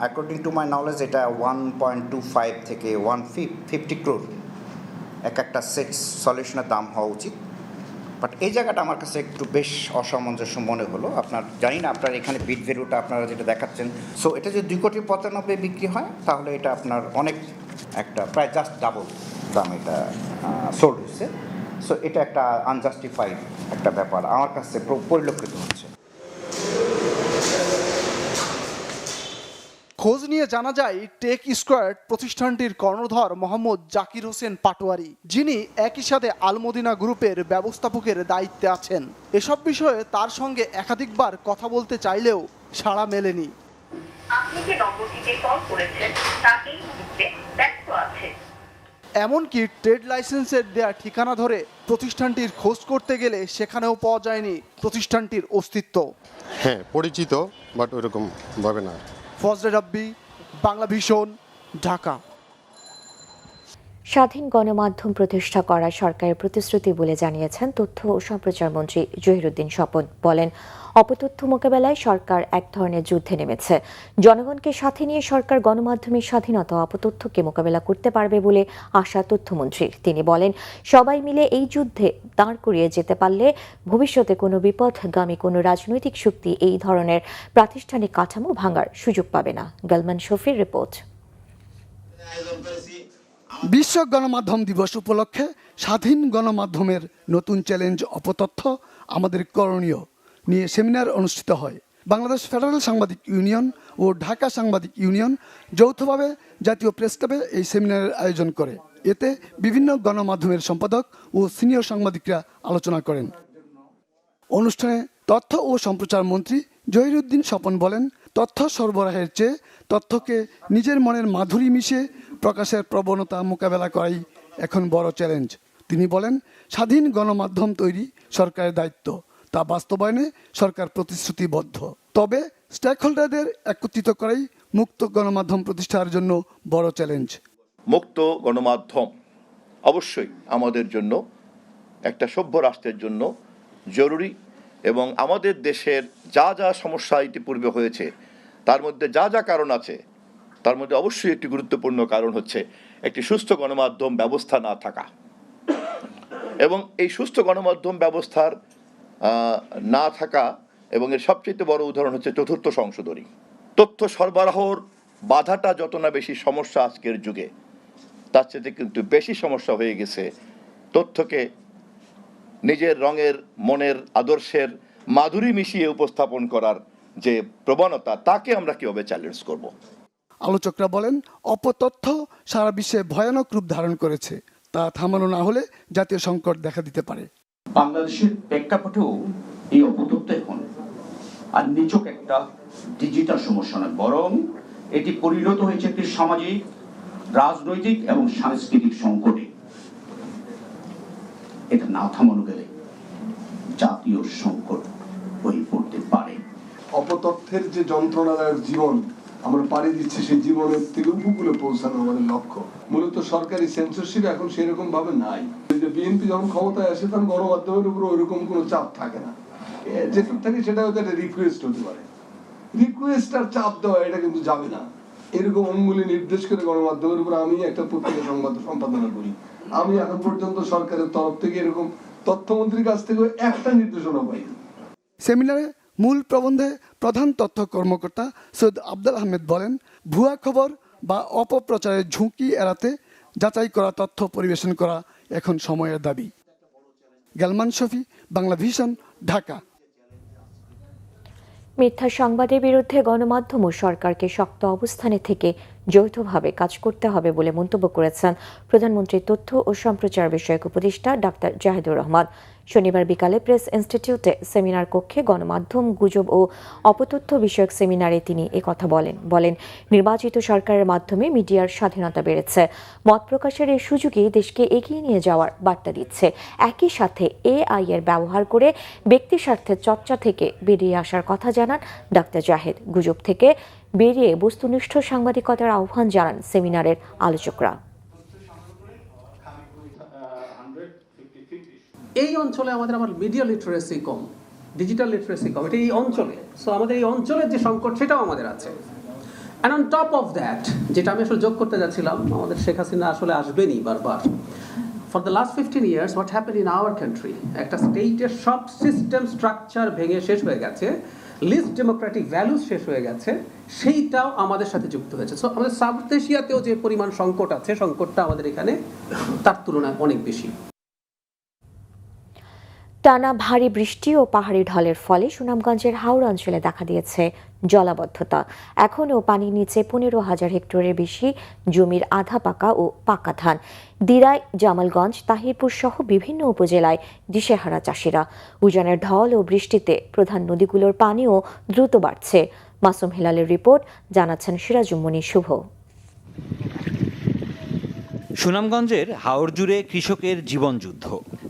অ্যাকর্ডিং টু মাই নলেজ এটা 1.25 থেকে 150 ক্রোর একটা সেট সলিউশনের দাম হওয়া উচিত। বাট এই জায়গাটা আমার কাছে একটু বেশ অসামঞ্জস্য মনে হলো। আপনার জানি না আপনার এখানে বিট ভ্যালুটা আপনারা যেটা দেখাচ্ছেন, সো এটা যদি 2,95,00,000 বিক্রি হয় তাহলে এটা আপনার অনেক একটা প্রায় জাস্ট ডাবল দাম এটা সোল্ড হচ্ছে। সো এটা একটা আনজাস্টিফাইড একটা ব্যাপার আমার কাছে পরিলক্ষিত হচ্ছে। খোঁজ নিয়ে জানা যায় টেক স্কোয়াড প্রতিষ্ঠানটির কর্ণধর মোহাম্মদ জাকির হোসেন পাটোয়ারি, যিনি একই সাথে আলমদিনা গ্রুপের ব্যবস্থাপকের দায়িত্বে আছেন। এসব বিষয়ে তার সঙ্গে একাধিকবার কথা বলতে চাইলেও সাড়া মেলেনি। আপনি যে নম্বরটিতে কল করেছেন তা এই মুহূর্তে ব্যস্ত আছে। এমনকি ট্রেড লাইসেন্সের দেয়া ঠিকানা ধরে প্রতিষ্ঠানটির খোঁজ করতে গেলে সেখানেও পাওয়া যায়নি প্রতিষ্ঠানটির অস্তিত্ব। হ্যাঁ, পরিচিত, বাট ওরকম ভাবে না। ফজলে রাব্বি, বাংলাভিশন, ঢাকা। স্বাধীন গণমাধ্যম প্রতিষ্ঠা করা সরকারের প্রতিশ্রুতি বলে জানিয়েছেন তথ্য ও সম্প্রচার মন্ত্রী জহিরুদ্দিন স্বপন। বলেন, অপতথ্য মোকাবেলায় সরকার এক ধরনের যুদ্ধে নেমেছে। জনগণকে সাথে নিয়ে সরকার গণমাধ্যমের স্বাধীনতা ও অপতথ্যকে মোকাবেলা করতে পারবে বলে আশা তথ্যমন্ত্রীর। তিনি বলেন, সবাই মিলে এই যুদ্ধে দাঁড় করিয়ে যেতে পারলে ভবিষ্যতে কোনো বিপথগামী কোনো রাজনৈতিক শক্তি এই ধরনের প্রাতিষ্ঠানিক কাঠামো ভাঙার সুযোগ পাবে না। গালমান শফির রিপোর্ট। বিশ্ব গণমাধ্যম দিবস উপলক্ষে স্বাধীন গণমাধ্যমের নতুন চ্যালেঞ্জ অপতথ্য আমাদের করণীয় নিয়ে সেমিনার অনুষ্ঠিত হয়। বাংলাদেশ ফেডারেল সাংবাদিক ইউনিয়ন ও ঢাকা সাংবাদিক ইউনিয়ন যৌথভাবে জাতীয় প্রেস ক্লাবে এই সেমিনারের আয়োজন করে। এতে বিভিন্ন গণমাধ্যমের সম্পাদক ও সিনিয়র সাংবাদিকরা আলোচনা করেন। অনুষ্ঠানে তথ্য ও সম্প্রচার মন্ত্রী জহিরুদ্দিন স্বপন বলেন, তথ্য সরবরাহের চেয়ে তথ্যকে নিজের মনের মাধুরী মিশে প্রকাশের প্রবণতা মোকাবেলা করাই এখন বড় চ্যালেঞ্জ। তিনি বলেন, স্বাধীন গণমাধ্যম তৈরি সরকারের দায়িত্ব, তা বাস্তবায়নে সরকার প্রতিশ্রুতিবদ্ধ। তবে স্টেকহোল্ডারদের একত্রিত করাই মুক্ত গণমাধ্যম প্রতিষ্ঠার জন্য বড় চ্যালেঞ্জ। মুক্ত গণমাধ্যম অবশ্যই আমাদের জন্য, একটা সভ্য রাষ্ট্রের জন্য জরুরি, এবং আমাদের দেশের যা যা সমস্যা ইতিপূর্বে হয়েছে তার মধ্যে যা যা কারণ আছে, তার মধ্যে অবশ্যই একটি গুরুত্বপূর্ণ কারণ হচ্ছে একটি সুস্থ গণমাধ্যম ব্যবস্থা না থাকা। এবং এই সুস্থ গণমাধ্যম ব্যবস্থার না থাকা এবং এর সবচেয়ে বড় উদাহরণ হচ্ছে চতুর্থ সংশোধনী। তথ্য সরবরাহর বাধাটা যত না বেশি সমস্যা আজকের যুগে, তার চেয়ে কিন্তু বেশি সমস্যা হয়ে গেছে তথ্যকে নিজের রঙের, মনের, আদর্শের মাধুরী মিশিয়ে উপস্থাপন করার যে প্রবণতা, তাকে আমরা কিভাবে চ্যালেঞ্জ করব। আলোচকরা বলেন, অপতথ্য সারা বিশ্বে ভয়ানক রূপ ধারণ করেছে, তা থামানো না হলে জাতীয় সংকট দেখা দিতে পারে। বাংলাদেশের প্রেক্ষাপটেও এই অপতথ্য এখন আর নিছক একটা ডিজিটাল সমস্যা নয়, বরং এটি পরিণত হয়েছে একটি সামাজিক, রাজনৈতিক এবং সাংস্কৃতিক সংকটে। এটা না থামানো গেলে জাতীয় সংকট হয়ে পড়তে পারে। অপতথ্যের যে যন্ত্রণাদায়ক জীবন আমরা পাড়ি দিচ্ছি, সেই জীবনের থেকে উপকূলে পৌঁছানো আমাদের লক্ষ্য। মূলত সরকারি সেন্সরশিপ এখন সেরকম ভাবে নাই। বিএনপি যখন ক্ষমতায় আসে তখন গণমাধ্যমের উপর ওইরকম কোনো চাপ থাকে না, যেটুকু থাকে সেটা হয়তো একটা রিকোয়েস্ট হতে পারে। রিকোয়েস্ট আর চাপ দেওয়া এটা কিন্তু যাবে না। এরকম অঙ্গুলি নির্দেশ করে গণমাধ্যমের উপর আমি একটা পত্রিকা সংবাদ সম্পাদনা করি, আমি এখন পর্যন্ত সরকারের তরফ থেকে এরকম তথ্যমন্ত্রীর কাছ থেকে একটা নির্দেশনা পাইনি। সেমিনারে মূল প্রবন্ধে প্রধান তথ্য কর্মকর্তা সৈয়দ আব্দুল আহমেদ বলেন, ভুয়া খবর বা অপপ্রচারের ঝুঁকি এড়াতে যাচাই করা তথ্য পরিবেশন করা এখন সময়ের দাবি। গালমান শফি, বাংলা ভিশন, ঢাকা। মিথ্যা সংবাদের বিরুদ্ধে গণমাধ্যম ও সরকারকে শক্ত অবস্থানে থেকে যৌথভাবে কাজ করতে হবে বলে মন্তব্য করেছেন প্রধানমন্ত্রীর তথ্য ও সম্প্রচার বিষয়ক উপদেষ্টা ডাক্তার জাহিদুর রহমান। শনিবার বিকালে প্রেস ইনস্টিটিউটে সেমিনার কক্ষে গণমাধ্যম, গুজব ও অপতথ্য বিষয়ক সেমিনারে তিনি একথা বলেন, নির্বাচিত সরকারের মাধ্যমে মিডিয়ার স্বাধীনতা বেড়েছে, মত প্রকাশের এই সুযোগই দেশকে এগিয়ে নিয়ে যাওয়ার বার্তা দিচ্ছে। একই সাথে এআই এর ব্যবহার করে ব্যক্তি স্বার্থের চর্চা থেকে বেরিয়ে আসার কথা জানান ডাক্তার জাহিদ। গুজব থেকে বেরিয়ে বস্তুনিষ্ঠ সাংবাদিকতার আহ্বান জানান সেমিনারের আলোচকরা। এই অঞ্চলে আমাদের মিডিয়া লিটারেসি কম, ডিজিটাল লিটারেসি কম, এটা এই অঞ্চলে। সো আমাদের এই অঞ্চলের যে সংকট সেটাও আমাদের আছে। And on top of that, যেটা আমি আসলে যোগ করতে যাচ্ছিলাম, আমাদের শেখ হাসিনা আসলে আসবেনি বারবার। For the last 15 years what happen in our country, একটা স্টেটের সব সিস্টেম স্ট্রাকচার ভেঙে শেষ হয়ে গেছে, লিস্ট ডেমোক্রেটিক ভ্যালুস শেষ হয়ে গেছে, সেইটাও আমাদের সাথে যুক্ত হয়েছে। সো আমাদের সাউথ এশিয়াতেও যে পরিমাণ সংকট আছে, সংকটটা আমাদের এখানে তার তুলনায় অনেক বেশি। টানা ভারী বৃষ্টি ও পাহাড়ি ঢলের ফলে সুনামগঞ্জের হাওড় অঞ্চলে দেখা দিয়েছে জলাবদ্ধতা। এখনও পানির নিচে 15,000 হেক্টরের বেশি জমির আধা পাকা ও পাকা ধান। দিরাই, জামালগঞ্জ, তাহিরপুর সহ বিভিন্ন উপজেলায় দিশেহারা চাষিরা। উজানের ঢল ও বৃষ্টিতে প্রধান নদীগুলোর পানিও দ্রুত বাড়ছে। মাসুম হেলালের রিপোর্ট, জানাচ্ছেন সিরাজুম্মনি শুভ। সুনামগঞ্জের হাওড় জুড়ে কৃষকের জীবনযুদ্ধ।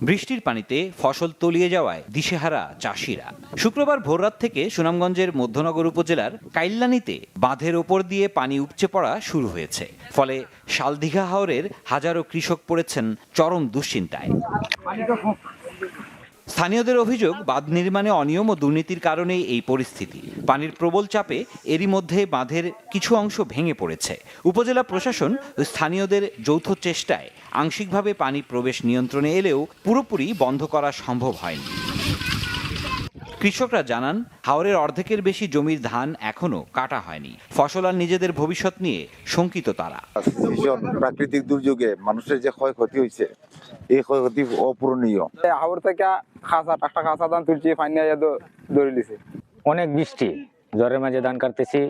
বৃষ্টির পানিতে ফসল তলিয়ে যাওয়ায় দিশেহারা চাষিরা। শুক্রবার ভোররাত থেকে সুনামগঞ্জের মধ্যনগর উপজেলার কাইল্লানিতে বাঁধের ওপর দিয়ে পানি উপচে পড়া শুরু হয়েছে। ফলে শালদিঘা হাওরের হাজারো কৃষক পড়েছেন চরম দুশ্চিন্তায়। স্থানীয়দের অভিযোগ, বাঁধ নির্মাণে অনিয়ম ও দুর্নীতির কারণেই এই পরিস্থিতি। পানির প্রবল চাপে এরই মধ্যে বাঁধের কিছু অংশ ভেঙে পড়েছে। উপজেলা প্রশাসন ও স্থানীয়দের যৌথ চেষ্টায় আংশিকভাবে পানি প্রবেশ নিয়ন্ত্রণে এলেও পুরোপুরি বন্ধ করা সম্ভব হয়নি। কৃষকরা জানান, হাওরের অর্ধেকের বেশি জমির ধান এখনো কাটা হয়নি। ফসল আর নিজেদের ভবিষ্যৎ নিয়ে শঙ্কিত তারা। প্রাকৃতিক দুর্যোগে মানুষের যে ক্ষয়ক্ষতি হয়েছে, এই ক্ষয়ক্ষতি অপূরণীয়। হাওর থেকে একটা খাসা ধান তুলছি, ফাইনে ধরে দিছে। অনেক বৃষ্টি, জ্বরের মাঝে ধান কাটতেছি,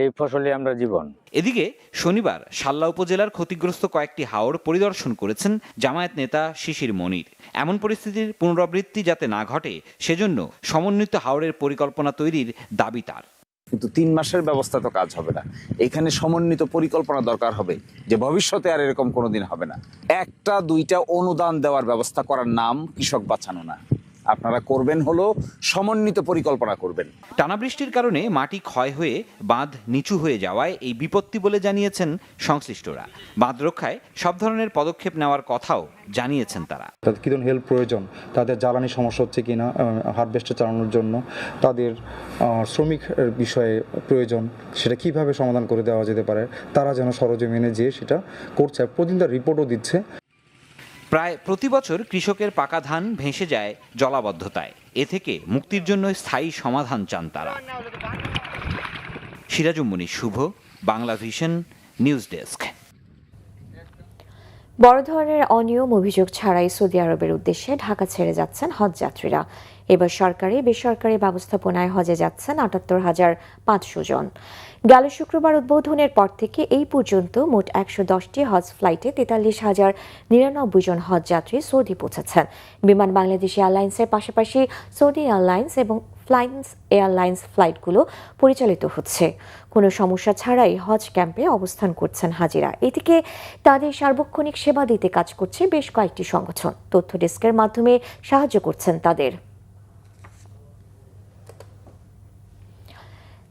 এই ফসলে আমরা জীবন। এদিকে শনিবার শাল্লা উপজেলার ক্ষতিগ্রস্ত কয়েকটি হাওর পরিদর্শন করেছেন জামায়াত নেতা শিশির মনির। এমন পরিস্থিতির পুনরাবৃত্তি যাতে না ঘটে, সেজন্য সমন্বিত হাওরের পরিকল্পনা তৈরির দাবি তার। কিন্তু 3 মাসের ব্যবস্থা তো কাজ হবে না। এখানে সমন্বিত পরিকল্পনা দরকার হবে, যে ভবিষ্যতে আর এরকম কোনোদিন হবে না। 1টা 2টা অনুদান দেওয়ার ব্যবস্থা করার নাম কৃষক বাঁচানো না। আপনারা করবেন হলো সমন্বিত পরিকল্পনা করবেন। টানা বৃষ্টির কারণে মাটি ক্ষয় হয়ে বাঁধ নিচু হয়ে যাওয়ায় এই বিপত্তি বলে জানিয়েছেন সংশ্লিষ্টরা। বাঁধ রক্ষায় সব ধরনের পদক্ষেপ নেওয়ার কথাও জানিয়েছেন তারা। তাদের কি ধরনের হেল্প প্রয়োজন, তাদের জ্বালানি সমস্যা হচ্ছে কিনা হারভেস্টে চালানোর জন্য, তাদের শ্রমিক বিষয়ে প্রয়োজন, সেটা কিভাবে সমাধান করে দেওয়া যেতে পারে, তারা যেন সরজমিনে যেয়ে সেটা করছে। প্রতিদিন তার রিপোর্টও দিচ্ছে। প্রায় প্রতি বছর কৃষকের পাকা ধান ভেসে যায় জলাবদ্ধতায়। এ থেকে মুক্তির জন্য স্থায়ী সমাধান চান তারা। সিরাজুম মুনির শুভ, বাংলা ভিশন, নিউজ ডেস্ক। বড় ধরনের অনিয়ম অভিযোগ ছাড়াই সৌদি আরবের উদ্দেশ্যে ঢাকা ছেড়ে যাচ্ছেন হজ যাত্রীরা। এবার সরকারি বেসরকারি ব্যবস্থাপনায় হজে যাচ্ছেন ৭৮,৫০০ জন। গেল শুক্রবার উদ্বোধনের পর থেকে এই পর্যন্ত মোট ১১০টি হজ ফ্লাইটে ৪৩,০৯৯ জন হজ যাত্রী সৌদি পৌঁছেছেন। বিমান বাংলাদেশ এয়ারলাইন্সের পাশাপাশি সৌদি এয়ারলাইন্স এবং ফ্লাইন্স এয়ারলাইন্স ফ্লাইটগুলো পরিচালিত হচ্ছে। কোনো সমস্যা ছাড়াই হজ ক্যাম্পে অবস্থান করছেন হাজিরা। এদিকে তাদের সার্বক্ষণিক সেবা দিতে কাজ করছে বেশ কয়েকটি সংগঠন। তথ্য ডেস্কের মাধ্যমে সাহায্য করছেন তাদের।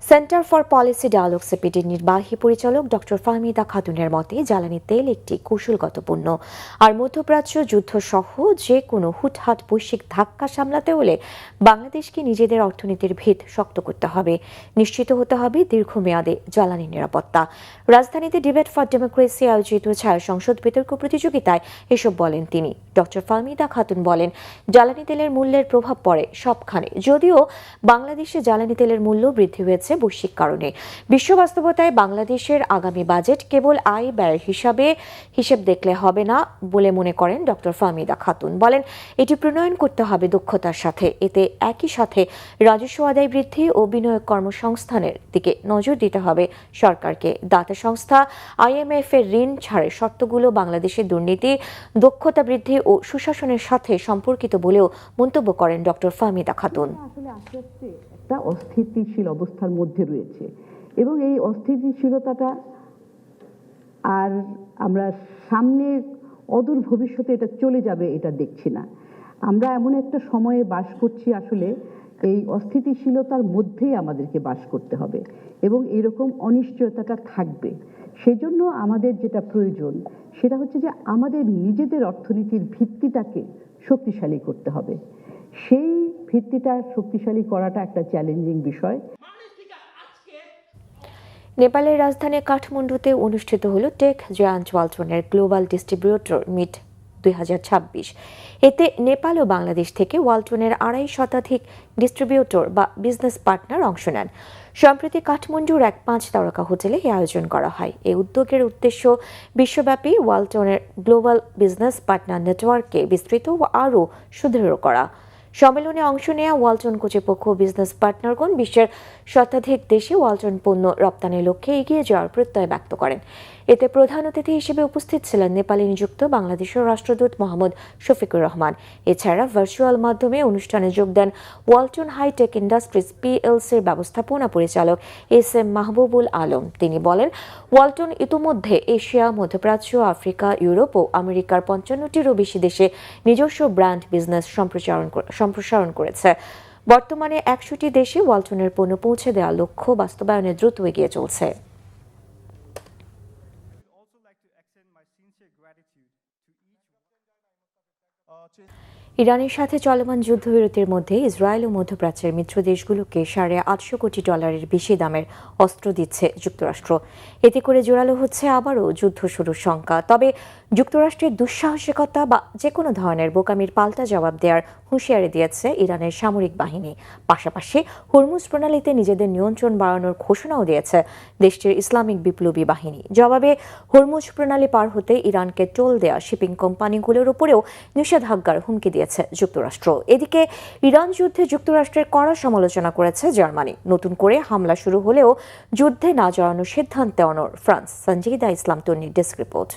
সেন্টার ফর পলিসি ডায়ালগ সিপিডির নির্বাহী পরিচালক ডক্টর ফাহমিদা খাতুনের মতে জ্বালানি তেল একটি কৌশলগত পণ্য, আর মধ্যপ্রাচ্য যুদ্ধ সহ যে কোনো হুটহাট বৈশ্বিক ধাক্কা সামলাতে হলে বাংলাদেশকে নিজেদের অর্থনীতির ভিত শক্ত করতে হবে, নিশ্চিত হতে হবে দীর্ঘমেয়াদে জ্বালানি নিরাপত্তা। রাজধানীতে ডিবেট ফর ডেমোক্রেসি আয়োজিত ছায়া সংসদ বিতর্ক প্রতিযোগিতায় এসব বলেন তিনি। ডক্টর ফাহমিদা খাতুন বলেন, জ্বালানি তেলের মূল্যের প্রভাব পড়ে সবখানে। যদিও বাংলাদেশে জ্বালানি তেলের মূল্য বৃদ্ধি হয়েছে বৈশ্বিক কারণে। বিশ্ব বাস্তবতায় বাংলাদেশের আগামী বাজেট কেবল আয় ব্যয় হিসেব দেখলে হবে না বলে মনে করেন ডক্টর ফাহমিদা খাতুন। বলেন, এটি প্রণয়ন করতে হবে দক্ষতার সাথে। এতে একই সাথে রাজস্ব আদায় বৃদ্ধি ও বিনিয়োগ কর্মসংস্থানের দিকে নজর দিতে হবে সরকারকে। দাতা সংস্থা IMF এর ঋণ ছাড়ের শর্তগুলো বাংলাদেশের দুর্নীতি, দক্ষতা বৃদ্ধি ও সুশাসনের সাথে সম্পর্কিত বলেও মন্তব্য করেন ডক্টর ফাহমিদা খাতুন। একটা অস্থিতিশীল অবস্থার মধ্যে রয়েছে এবং এই অস্থিতিশীলতাটা আর আমরা সামনের অদূর ভবিষ্যতে এটা চলে যাবে এটা দেখছি না। আমরা এমন একটা সময়ে বাস করছি, আসলে এই অস্থিতিশীলতার মধ্যেই আমাদেরকে বাস করতে হবে এবং এরকম অনিশ্চয়তাটা থাকবে। সেজন্য আমাদের যেটা প্রয়োজন সেটা হচ্ছে যে আমাদের নিজেদের অর্থনীতির ভিত্তিটাকে শক্তিশালী করতে হবে। সেই ভিত্তিটা শক্তিশালী করাটা একটা চ্যালেঞ্জিং বিষয়। নেপালের রাজধানী কাঠমান্ডুতে অনুষ্ঠিত হলো টেক জায়ান্ট ওয়ালটনের গ্লোবাল ডিস্ট্রিবিউটর মিট 2026। এতে নেপাল ও বাংলাদেশ থেকে ওয়ালটনের 2.5 শতাধিক ডিস্ট্রিবিউটর বা বিজনেস পার্টনার অংশ নেন। সম্প্রতি কাঠমান্ডুর এক 5 তারকা হোটেলে এই আয়োজন করা হয়। এই উদ্যোগের উদ্দেশ্য বিশ্বব্যাপী ওয়ালটনের গ্লোবাল বিজনেস পার্টনার নেটওয়ার্ককে বিস্তৃত ও আরও সুদৃঢ় করা। সম্মেলনে অংশ নেওয়া ওয়ালটন কর্তৃপক্ষ বিজনেস পার্টনারগণ বিশ্বের শতাধিক দেশে ওয়ালটন পণ্য রপ্তানির লক্ষ্যে এগিয়ে যাওয়ার প্রত্যয় ব্যক্ত করেন। এতে প্রধান অতিথি হিসেবে উপস্থিত ছিলেন নেপালে নিযুক্ত বাংলাদেশের রাষ্ট্রদূত মোহাম্মদ শফিকুর রহমান। এছাড়া ভার্চুয়াল মাধ্যমে অনুষ্ঠানে যোগ দেন ওয়ালটন হাইটেক ইন্ডাস্ট্রিজ PLCর ব্যবস্থাপনা পরিচালক SM মাহবুবুল আলম। তিনি বলেন, ওয়ালটন ইতোমধ্যে এশিয়া, মধ্যপ্রাচ্য, আফ্রিকা, ইউরোপ ও আমেরিকার 55টিরও বেশি দেশে নিজস্ব ব্র্যান্ড বিজনেস সম্প্রসারণ করেছে। বর্তমানে 100টি দেশে ওয়ালটনের পণ্য পৌঁছে দেওয়ার লক্ষ্য বাস্তবায়নে দ্রুত এগিয়ে চলছে। ইরানের সাথে চলমান যুদ্ধবিরতির মধ্যে ইসরায়েল ও মধ্যপ্রাচ্যের মিত্র দেশগুলোকে $850 কোটি বেশি দামের অস্ত্র দিচ্ছে যুক্তরাষ্ট্র। এতে করে জোরালো হচ্ছে আবারও যুদ্ধ শুরুর শঙ্কা। তবে যুক্তরাষ্ট্রের দুঃসাহসিকতা বা যে কোনো ধরনের বোকামির পাল্টা জবাব দেওয়ার হুঁশিয়ারি দিয়েছে ইরানের সামরিক বাহিনী। পাশাপাশি হরমুজ প্রণালীতে নিজেদের নিয়ন্ত্রণ বাড়ানোর ঘোষণাও দিয়েছে দেশটির ইসলামিক বিপ্লবী বাহিনী। জবাবে হরমুজ প্রণালী পার হতে ইরানকে টোল দেয়া শিপিং কোম্পানিগুলোর উপরেও নিষেধাজ্ঞার হুমকি দিয়েছে যুক্তরাষ্ট্র। এদিকে ইরান যুদ্ধে যুক্তরাষ্ট্রের কড়া সমালোচনা করেছে জার্মানি। নতুন করে হামলা শুরু হলেও যুদ্ধে না জড়ানোর সিদ্ধান্তে অনড় ফ্রান্স। সঞ্জিদা ইসলাম তন্নির ডেস্ক রিপোর্ট।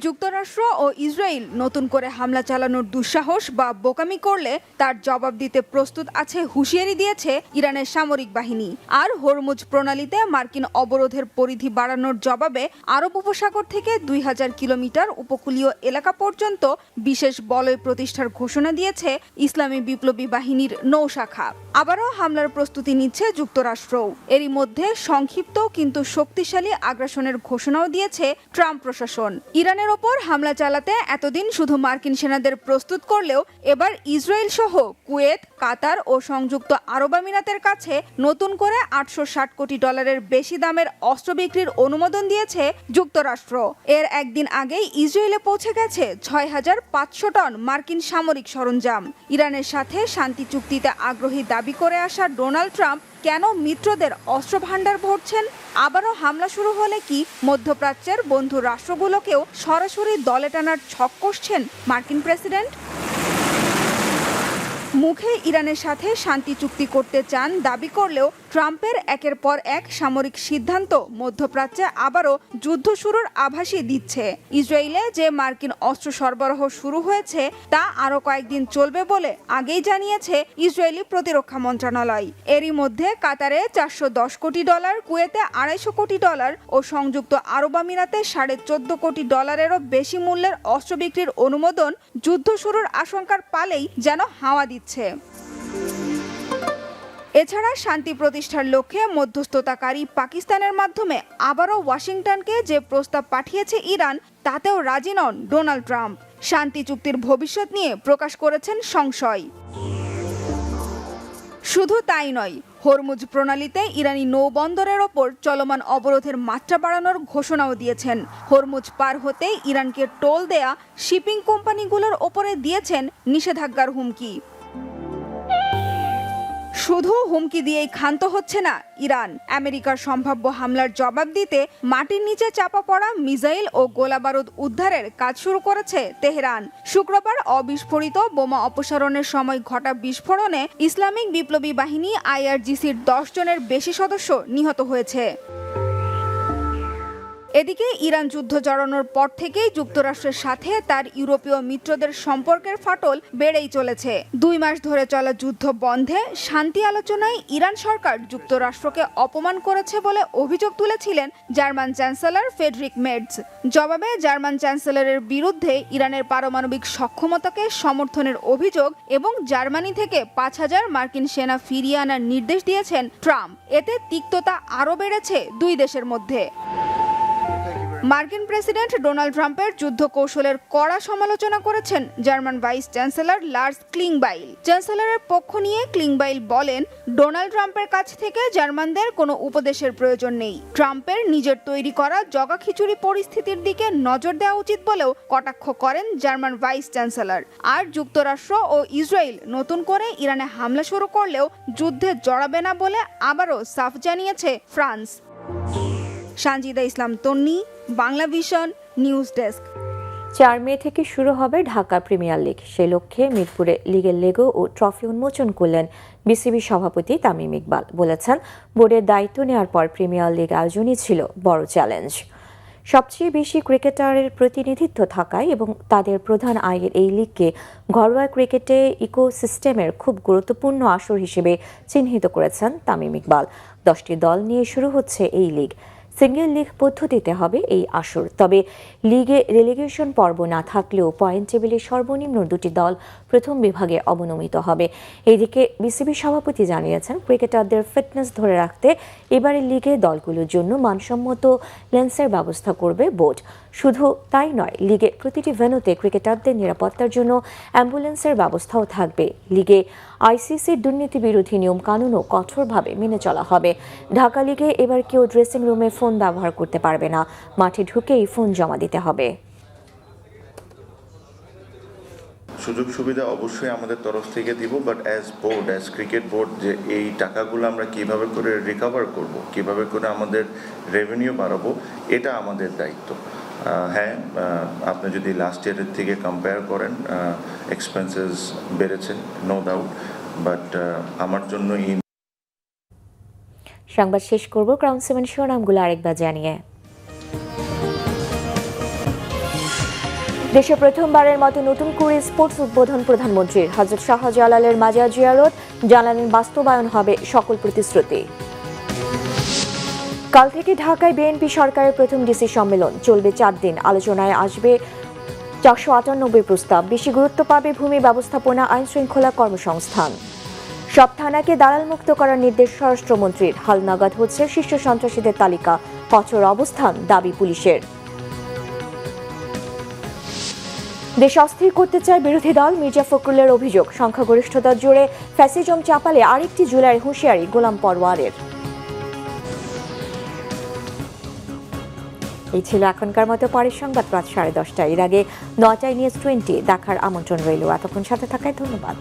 যুক্তরাষ্ট্র ও ইসরায়েল নতুন করে হামলা চালানোর দুঃসাহস বা বোকামি করলে তার জবাব দিতে প্রস্তুত আছে হুঁশিয়ারি দিয়েছে ইরানের সামরিক বাহিনী। আর হরমুজ প্রণালীতে মার্কিন অবরোধের পরিধি বাড়ানোর জবাবে আরব উপসাগর থেকে 2000 কিলোমিটার উপকূলীয় এলাকা পর্যন্ত বিশেষ বলয় প্রতিষ্ঠার ঘোষণা দিয়েছে ইসলামী বিপ্লবী বাহিনীর নৌ শাখা। আবারও হামলার প্রস্তুতি নিচ্ছে যুক্তরাষ্ট্রও। এরই মধ্যে সংক্ষিপ্ত কিন্তু শক্তিশালী আগ্রাসনের ঘোষণাও দিয়েছে ট্রাম্প প্রশাসন। ইরানের ওপর হামলা চালাতে এতদিন শুধু মার্কিন সেনাদের প্রস্তুত করলেও এবার ইসরায়েল সহ কুয়েত, কাতার ও সংযুক্ত আরব আমিরাতের কাছে নতুন করে $860 কোটি বেশি দামের অস্ত্র বিক্রির অনুমোদন দিয়েছে যুক্তরাষ্ট্র। এর একদিন আগেই ইসরায়েলে পৌঁছে গেছে 6500 টন মার্কিন সামরিক সরঞ্জাম। ইরানের সাথে শান্তি চুক্তিতে আগ্রহী দাবি করে আসা ডোনাল্ড ট্রাম্প কেন মিত্রদের অস্ত্র ভান্ডার ভরছেন? আবারও হামলা শুরু হলে কি মধ্যপ্রাচ্যের বন্ধু রাষ্ট্রগুলোকেও সরাসরি দলে টানার ছক কষছেন মার্কিন প্রেসিডেন্ট? মুখে ইরানের সাথে শান্তি চুক্তি করতে চান দাবি করলেও ট্রাম্পের একের পর এক সামরিক সিদ্ধান্ত মধ্যপ্রাচ্যে আবারও যুদ্ধ শুরুর আভাসই দিচ্ছে। ইসরায়েলে যে মার্কিন অস্ত্র সরবরাহ শুরু হয়েছে তা আরও কয়েকদিন চলবে বলে আগেই জানিয়েছে ইসরায়েলি প্রতিরক্ষা মন্ত্রণালয়। এরই মধ্যে কাতারে $410 কোটি, কুয়েতে $250 কোটি ও সংযুক্ত আরব আমিরাতে $14.5 কোটি বেশি মূল্যের অস্ত্র বিক্রির অনুমোদন যুদ্ধ শুরুর আশঙ্কার পালেই যেন হাওয়া দিচ্ছে। এছাড়া শান্তি প্রতিষ্ঠার লক্ষ্যে মধ্যস্থতাকারী পাকিস্তানের মাধ্যমে আবারও ওয়াশিংটনকে যে প্রস্তাব পাঠিয়েছে ইরান তাতেও রাজি নন ডোনাল্ড ট্রাম্প। শান্তি চুক্তির ভবিষ্যৎ নিয়ে প্রকাশ করেছেন সংশয়। শুধু তাই নয়, হরমুজ প্রণালীতে ইরানি নৌবন্দরের ওপর চলমান অবরোধের মাত্রা বাড়ানোর ঘোষণাও দিয়েছেন। হরমুজ পার হতে ইরানকে টোল দেয়া শিপিং কোম্পানিগুলোর ওপরে দিয়েছেন নিষেধাজ্ঞার হুমকি। শুধু হুমকি দিয়েই ক্ষান্ত হচ্ছে না ইরান। আমেরিকার সম্ভাব্য হামলার জবাব দিতে মাটির নিচে চাপা পড়া মিসাইল ও গোলাবারুদ উদ্ধারের কাজ শুরু করেছে তেহরান। শুক্রবার অবিস্ফোরিত বোমা অপসারণের সময় ঘটা বিস্ফোরণে ইসলামিক বিপ্লবী বাহিনী IRGCর 10 জনের বেশি সদস্য নিহত হয়েছে। এদিকে ইরান যুদ্ধ জড়ানোর পর থেকেই যুক্তরাষ্ট্রের সাথে তার ইউরোপীয় মিত্রদের সম্পর্কের ফাটল বেড়েই চলেছে। 2 মাস ধরে চলা যুদ্ধ বন্ধে শান্তি আলোচনায় ইরান সরকার যুক্তরাষ্ট্রকে অপমান করেছে বলে অভিযোগ তুলেছিলেন জার্মান চ্যান্সেলর ফ্রেডরিক মের্জ। জবাবে জার্মান চ্যান্সেলরের বিরুদ্ধে ইরানের পারমাণবিক সক্ষমতাকে সমর্থনের অভিযোগ এবং জার্মানি থেকে 5000 মার্কিন সেনা ফিরিয়ে আনার নির্দেশ দিয়েছেন ট্রাম্প। এতে তিক্ততা আরও বেড়েছে দুই দেশের মধ্যে। মার্কিন প্রেসিডেন্ট ডোনাল্ড ট্রাম্পের যুদ্ধ কৌশলের কড়া সমালোচনা করেছেন জার্মান ভাইস চ্যান্সেলর লার্স ক্লিংবাইল। চ্যান্সেলরের পক্ষ নিয়ে ক্লিংবাইল বলেন, ডোনাল্ড ট্রাম্পের কাছ থেকে জার্মানদের কোনো উপদেশের প্রয়োজন নেই। ট্রাম্পের নিজের তৈরি করা জগাখিচুড়ি পরিস্থিতির দিকে নজর দেওয়া উচিত বলেও কটাক্ষ করেন জার্মান ভাইস চ্যান্সেলর। আর যুক্তরাষ্ট্র ও ইসরায়েল নতুন করে ইরানে হামলা শুরু করলেও যুদ্ধে জড়াবে না বলে আবারও সাফ জানিয়েছে ফ্রান্স। সানজিদা ইসলাম তন্নি, বাংলা ভিশন, নিউজ ডেস্ক। 4 মে থেকে শুরু হবে ঢাকা প্রিমিয়ার লিগ। সেই লক্ষ্যে মিরপুরে লিগের লেগো ও ট্রফি উন্মোচন করলেন বিসিবি সভাপতি তামিম ইকবাল। বলেছেন, বোর্ডের দায়িত্ব নেওয়ার পর প্রিমিয়ার লিগ আয়োজনই ছিল বড় চ্যালেঞ্জ। সবচেয়ে বেশি ক্রিকেটারের প্রতিনিধিত্ব থাকায় এবং তাদের প্রধান আয়ের এই লিগকে ঘরোয়া ক্রিকেটে ইকোসিস্টেমের খুব গুরুত্বপূর্ণ আসর হিসেবে চিহ্নিত করেছেন তামিম ইকবাল। 10টি দল নিয়ে শুরু হচ্ছে এই লিগ। সিঙ্গেল লিগ পদ্ধতিতে হবে এই আসর। তবে লিগে রেলিগেশন পর্ব না থাকলেও পয়েন্ট টেবিলে সর্বনিম্ন 2টি দল প্রথম বিভাগে অবনমিত হবে। এদিকে বিসিবি সভাপতি জানিয়েছেন, ক্রিকেটারদের ফিটনেস ধরে রাখতে এবারের লিগে দলগুলোর জন্য মানসম্মত লেন্সের ব্যবস্থা করবে বোর্ড। শুধু তাই নয়, লিগে প্রতিটি ভেন্যুতে ক্রিকেটারদের নিরাপত্তার জন্য অ্যাম্বুলেন্সের ব্যবস্থাও থাকবে। লিগে আইসিসির দুর্নীতি বিরোধী নিয়ম কানুনও কঠোরভাবে মেনে চলা হবে। ঢাকা লিগে এবার কেউ ড্রেসিং রুমে ফোন ব্যবহার করতে পারবে না, মাঠে ঢুকেই ফোন জমা দিতে হবে। সুযোগ সুবিধা অবশ্যই আমাদের তরফ থেকে দিব, but as board, as cricket board, যে এই টাকাগুলো আমরা কিভাবে করে রিকভার করব, কিভাবে করে আমাদের রেভিনিউ বাড়াবো, এটা আমাদের দায়িত্ব। হ্যাঁ, আপনি যদি লাস্ট ইয়ারের থেকে কম্পেয়ার করেন, এক্সপেন্সেস বেড়েছে, নো ডাউট, বাট আমার জন্য এই সংবাদ শেষ করব ক্রাউন 7 শিরোনামগুলো আরেকবার জানিয়ে। দেশে প্রথমবারের মতো নতুন করে স্পোর্টস উদ্বোধন প্রধানমন্ত্রীর। হযরত শাহজালালের মাজার জিয়ারত, জানালেন বাস্তবায়ন হবে সকল প্রতিশ্রুতি। কাল থেকে ঢাকায় বিএনপি সরকারের প্রথম ডিসি সম্মেলন চলবে 4 দিন। আলোচনায় আসবে 498 প্রস্তাব। বেশি গুরুত্ব পাবে ভূমি ব্যবস্থাপনা, আইন শৃঙ্খলা, কর্মসংস্থান। সব থানাকে দালাল মুক্ত করার নির্দেশ স্বরাষ্ট্রমন্ত্রীর। হালনাগাদ হচ্ছে শীর্ষ সন্ত্রাসীদের তালিকা, কঠোর অবস্থান দাবি পুলিশের। দেশ অস্থির করতে চায় বিরোধী দল, মির্জা ফখরুলের অভিযোগ। সংখ্যাগরিষ্ঠতার জোরে ফ্যাসিজম চাপালে আরেকটি জুলাইয়ের হুঁশিয়ারি গোলাম পরওয়ারের। এই ছিল এখনকার মতো। পরের সংবাদ রাত 10:30। এর আগে 9টায় নিউজ 20 দেখার আমন্ত্রণ রইল। এতক্ষণ সাথে থাকায় ধন্যবাদ।